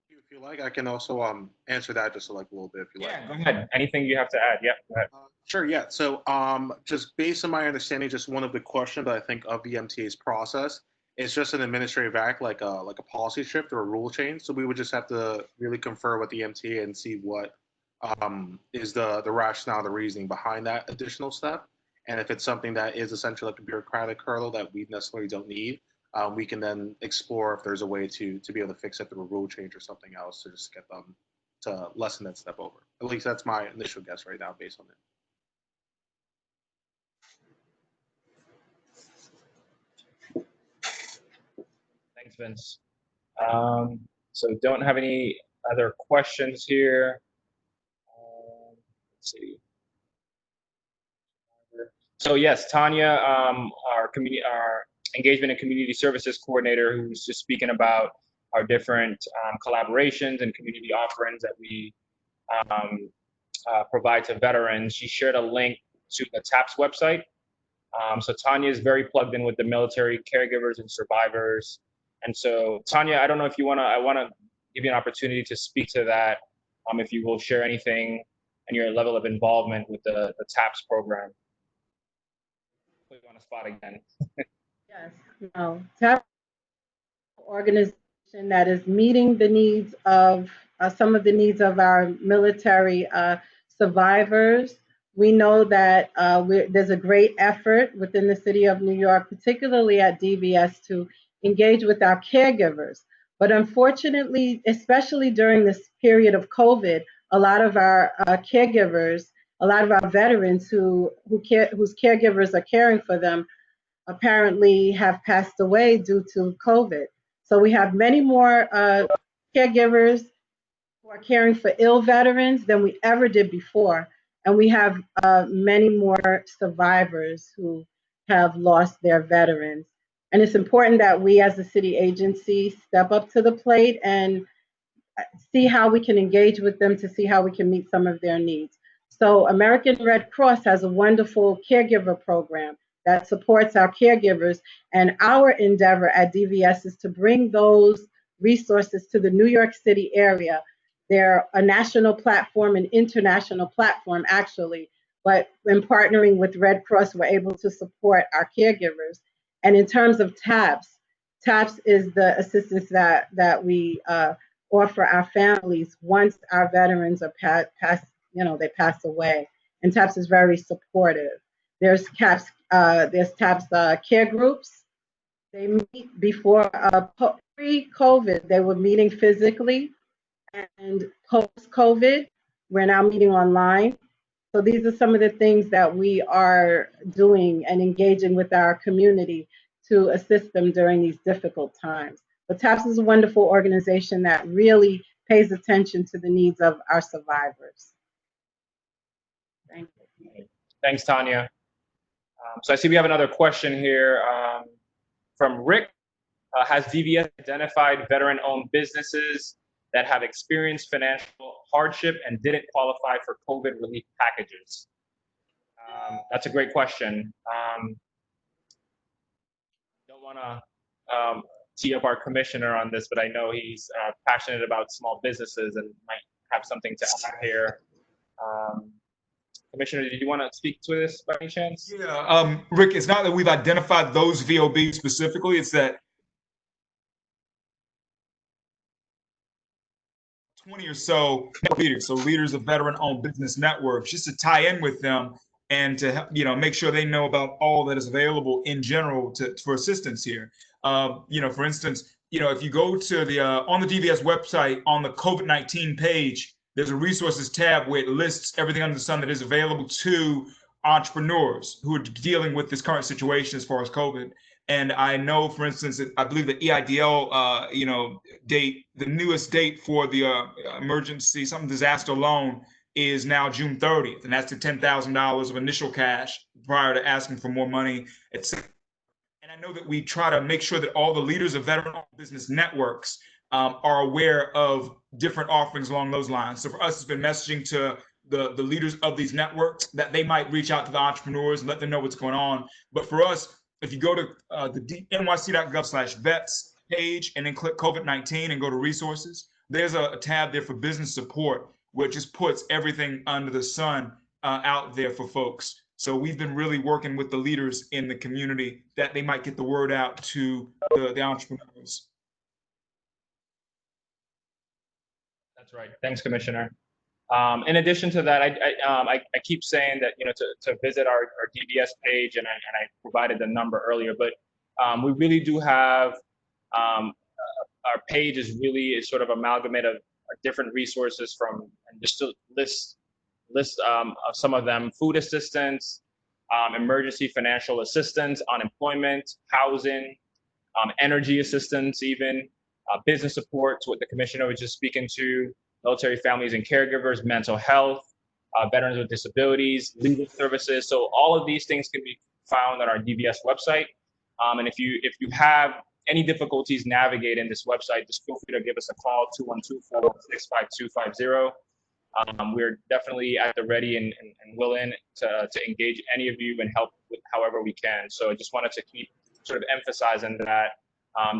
If you like, I can also answer that just like a little bit if you like. Yeah, go ahead. Anything you have to add? Yeah, go ahead. Sure, yeah. So just based on my understanding, just one of the questions that I think of the MTA's process is just an administrative act, like a policy shift or a rule change. So we would just have to really confer with the MTA and see what is the rationale, the reasoning behind that additional step. And if it's something that is essentially like a bureaucratic hurdle that we necessarily don't need, we can then explore if there's a way to be able to fix it through a rule change or something else to just get them to lessen that step over. At least that's my initial guess right now based on it. Thanks, Vince. So don't have any other questions here. Let's see. So yes, Tanya, our engagement and community services coordinator, who's just speaking about our different collaborations and community offerings that we provide to veterans. She shared a link to the TAPS website. So Tanya is very plugged in with the military caregivers and survivors. And so Tanya, I don't know if you I want to give you an opportunity to speak to that. If you will share anything and your level of involvement with the TAPS program. Put you on the spot again. Yes, no. TAP organization that is meeting the needs of some of the needs of our military survivors. We know that there's a great effort within the city of New York, particularly at DVS, to engage with our caregivers. But unfortunately, especially during this period of COVID, a lot of our caregivers, a lot of our veterans whose caregivers are caring for them apparently have passed away due to COVID. So we have many more caregivers who are caring for ill veterans than we ever did before. And we have many more survivors who have lost their veterans. And it's important that we as a city agency step up to the plate and see how we can engage with them to see how we can meet some of their needs. So American Red Cross has a wonderful caregiver program that supports our caregivers. And our endeavor at DVS is to bring those resources to the New York City area. They're a national platform, an international platform, actually. But in partnering with Red Cross, we're able to support our caregivers. And in terms of TAPS, TAPS is the assistance that we offer our families once our veterans are they pass away. And TAPS is very supportive. There's TAPS care groups. They meet before pre-COVID. They were meeting physically, and post-COVID, we're now meeting online. So these are some of the things that we are doing and engaging with our community to assist them during these difficult times. But TAPS is a wonderful organization that really pays attention to the needs of our survivors. Thank you. Thanks, Tanya. So I see we have another question here from Rick. Has DVS identified veteran-owned businesses that have experienced financial hardship and didn't qualify for COVID relief packages? That's a great question. Don't want to tee up our commissioner on this, but I know he's passionate about small businesses and might have something to add here. Commissioner, did you want to speak to this by any chance? Yeah, Rick, it's not that we've identified those VOBs specifically, it's that 20 or so leaders, so leaders of veteran-owned business networks, just to tie in with them and to make sure they know about all that is available in general for assistance here. For instance, if you go to the on the DVS website on the COVID-19 page, there's a resources tab where it lists everything under the sun that is available to entrepreneurs who are dealing with this current situation as far as COVID. And I know, for instance, I believe the EIDL, date, the newest date for the emergency, some disaster loan is now June 30th, and that's to $10,000 of initial cash prior to asking for more money, etc. And I know that we try to make sure that all the leaders of veteran business networks are aware of different offerings along those lines. So for us, it's been messaging to the leaders of these networks that they might reach out to the entrepreneurs and let them know what's going on. But for us, if you go to the nyc.gov/vets page and then click COVID-19 and go to resources, there's a tab there for business support, which just puts everything under the sun out there for folks. So we've been really working with the leaders in the community that they might get the word out to the entrepreneurs. That's right. Thanks, Commissioner. In addition to that, I keep saying that, to visit our DVS page, and I provided the number earlier, but we really do have, our page is really sort of amalgamate of different resources from, and just to list of some of them: food assistance, emergency financial assistance, unemployment, housing, energy assistance, even business support, what the commissioner was just speaking to, military families and caregivers, mental health, veterans with disabilities, legal services. So all of these things can be found on our DVS website. And if you have any difficulties navigating this website, just feel free to give us a call, 212-466-5250. We're definitely at the ready and willing to engage any of you and help with however we can. So I just wanted to keep sort of emphasizing that,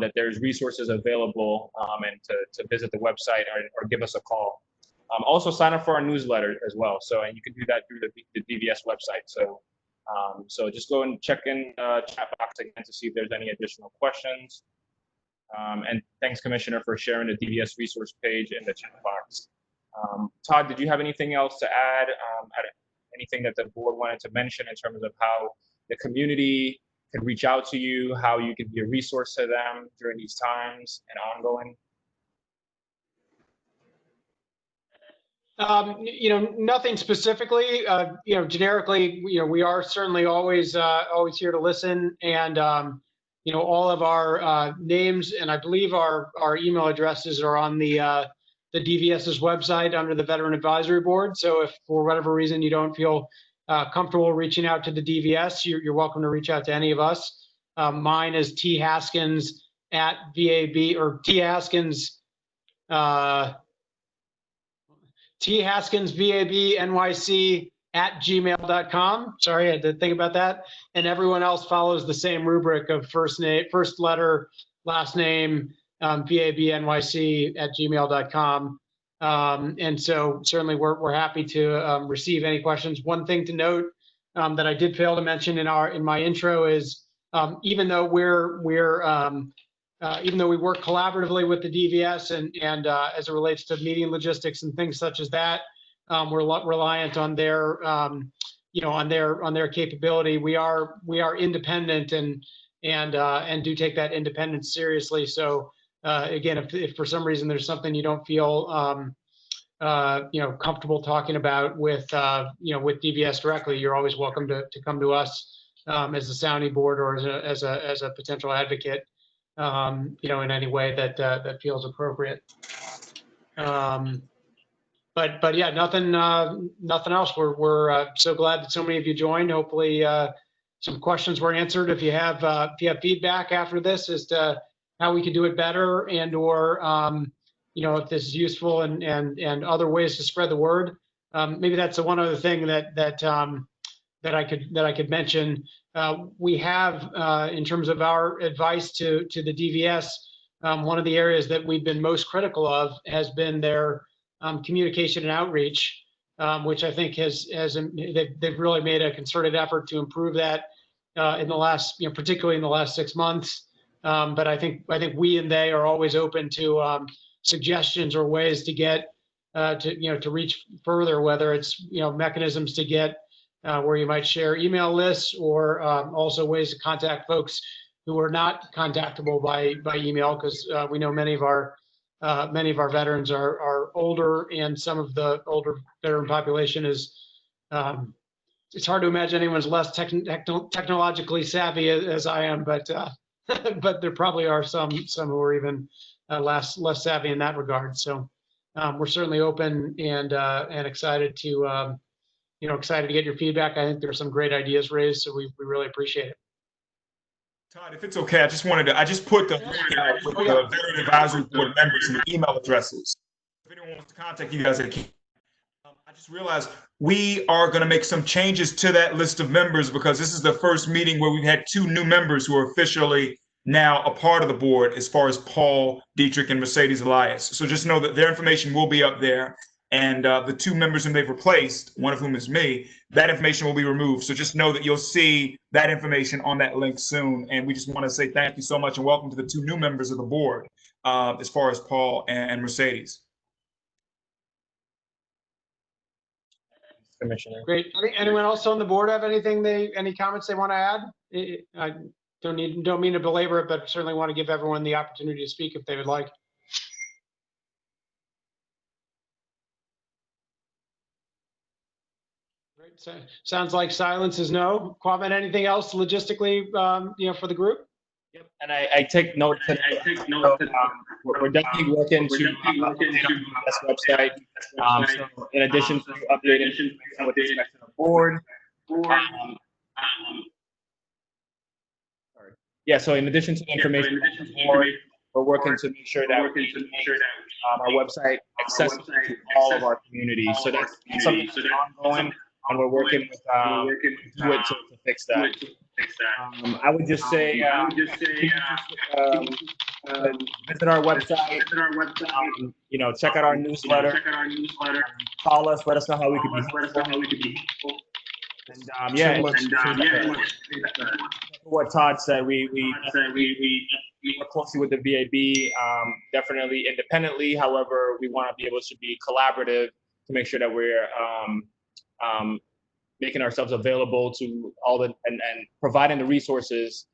that there's resources available, and to visit the website or give us a call. Also sign up for our newsletter as well. So, and you can do that through the DVS website. So, so just go and check in chat box again to see if there's any additional questions. And thanks, Commissioner, for sharing the DVS resource page in the chat box. Todd, did you have anything else to add? Anything that the board wanted to mention in terms of how the community can reach out to you, how you can be a resource to them during these times and ongoing? Nothing specifically. Generically, we are certainly always here to listen, and all of our names and I believe our email addresses are on the DVS's website under the Veteran Advisory Board. So if for whatever reason you don't feel comfortable reaching out to the DVS, you're welcome to reach out to any of us. Mine is thaskins@VAB or thaskins. thaskinsvabnyc@gmail.com. Sorry, I had to think about that. And everyone else follows the same rubric of first letter, last name, vabnyc@gmail.com. And so certainly we're happy to receive any questions. One thing to note that I did fail to mention in my intro is even though we work collaboratively with the DVS and as it relates to meeting logistics and things such as that, we're reliant on their on their capability. We are independent and do take that independence seriously. So again, if for some reason there's something you don't feel comfortable talking about with with DVS directly, you're always welcome to come to us as a sounding board or as a potential advocate. In any way that feels appropriate. But yeah, nothing else. We're so glad that so many of you joined. Hopefully, some questions were answered. If you have feedback after this as to how we could do it better, and or if this is useful and other ways to spread the word, maybe that's the one other thing that I could mention. We have, in terms of our advice to the DVS, one of the areas that we've been most critical of has been their communication and outreach, which I think they've really made a concerted effort to improve that in the last, particularly in the last 6 months. But I think we and they are always open to suggestions or ways to get to reach further, whether it's mechanisms to get where you might share email lists, or also ways to contact folks who are not contactable by email, because we know many of our veterans are older, and some of the older veteran population is it's hard to imagine anyone's less technologically savvy as I am, but but there probably are some who are even less savvy in that regard. So we're certainly open and excited to excited to get your feedback. I think there's some great ideas raised, so we really appreciate it. Todd, if it's okay, I just put the link out with the Veteran Advisory Board members and the email addresses. If anyone wants to contact you guys, they can. I just realized we are going to make some changes to that list of members because this is the first meeting where we've had 2 new members who are officially now a part of the board, as far as Paul Dietrich and Mercedes Elias. So just know that their information will be up there. And the 2 members whom they've replaced, one of whom is me, that information will be removed. So just know that you'll see that information on that link soon. And we just want to say thank you so much and welcome to the 2 new members of the board, as far as Paul and Mercedes. Commissioner. Great. Anyone else on the board have any comments they want to add? I don't mean to belabor it, but certainly want to give everyone the opportunity to speak if they would like. Great. So, sounds like silence is no. Kwame, anything else logistically, for the group? Yep. And I take note that we're definitely working to update our VS website. So in addition to updating with respect to the board, yeah. So in addition to the information on the board, we're working to make sure that we make our website accessible to all of our communities. So that's something that's ongoing, and we're working with DoIT to fix that. I would just say, visit our website. Check out our newsletter. Call us. Let us know how we could be helpful. And what Todd said, we work closely with the VAB, definitely independently. However, we want to be able to be collaborative to make sure that we're making ourselves available to all and providing the resources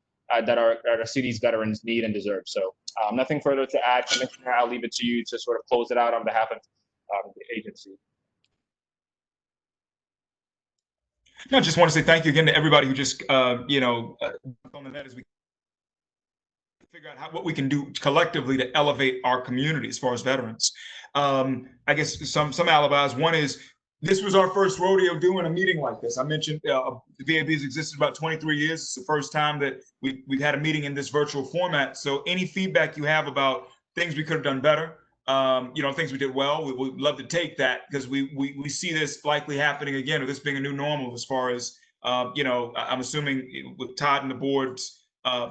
that our city's veterans need and deserve. So nothing further to add, Commissioner. I'll leave it to you to sort of close it out on behalf of the agency. No, I just want to say thank you again to everybody who just, on that as we figure out what we can do collectively to elevate our community as far as veterans. I guess some alibis. One is, this was our first rodeo doing a meeting like this. I mentioned the VAB has existed about 23 years. It's the first time that we've had a meeting in this virtual format. So any feedback you have about things we could have done better, things we did well, we'd love to take that, because we see this likely happening again, or this being a new normal as far as, I'm assuming with Todd and the board's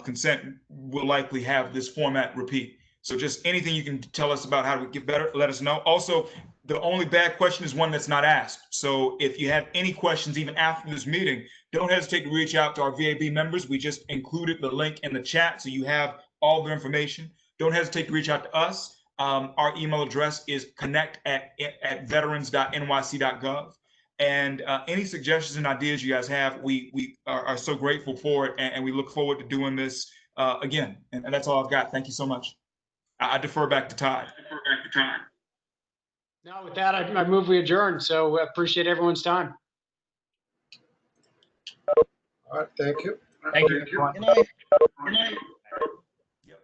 consent, we'll likely have this format repeat. So just anything you can tell us about how to get better, let us know. Also, the only bad question is one that's not asked. So if you have any questions, even after this meeting, don't hesitate to reach out to our VAB members. We just included the link in the chat, so you have all the information. Don't hesitate to reach out to us. Our email address is connect@veterans.nyc.gov. And any suggestions and ideas you guys have, we are so grateful for it, and we look forward to doing this again. And that's all I've got. Thank you so much. I defer back to Todd. Now, with that, I move we adjourn. So appreciate everyone's time. All right, thank you. Thank you. Good night. Yep.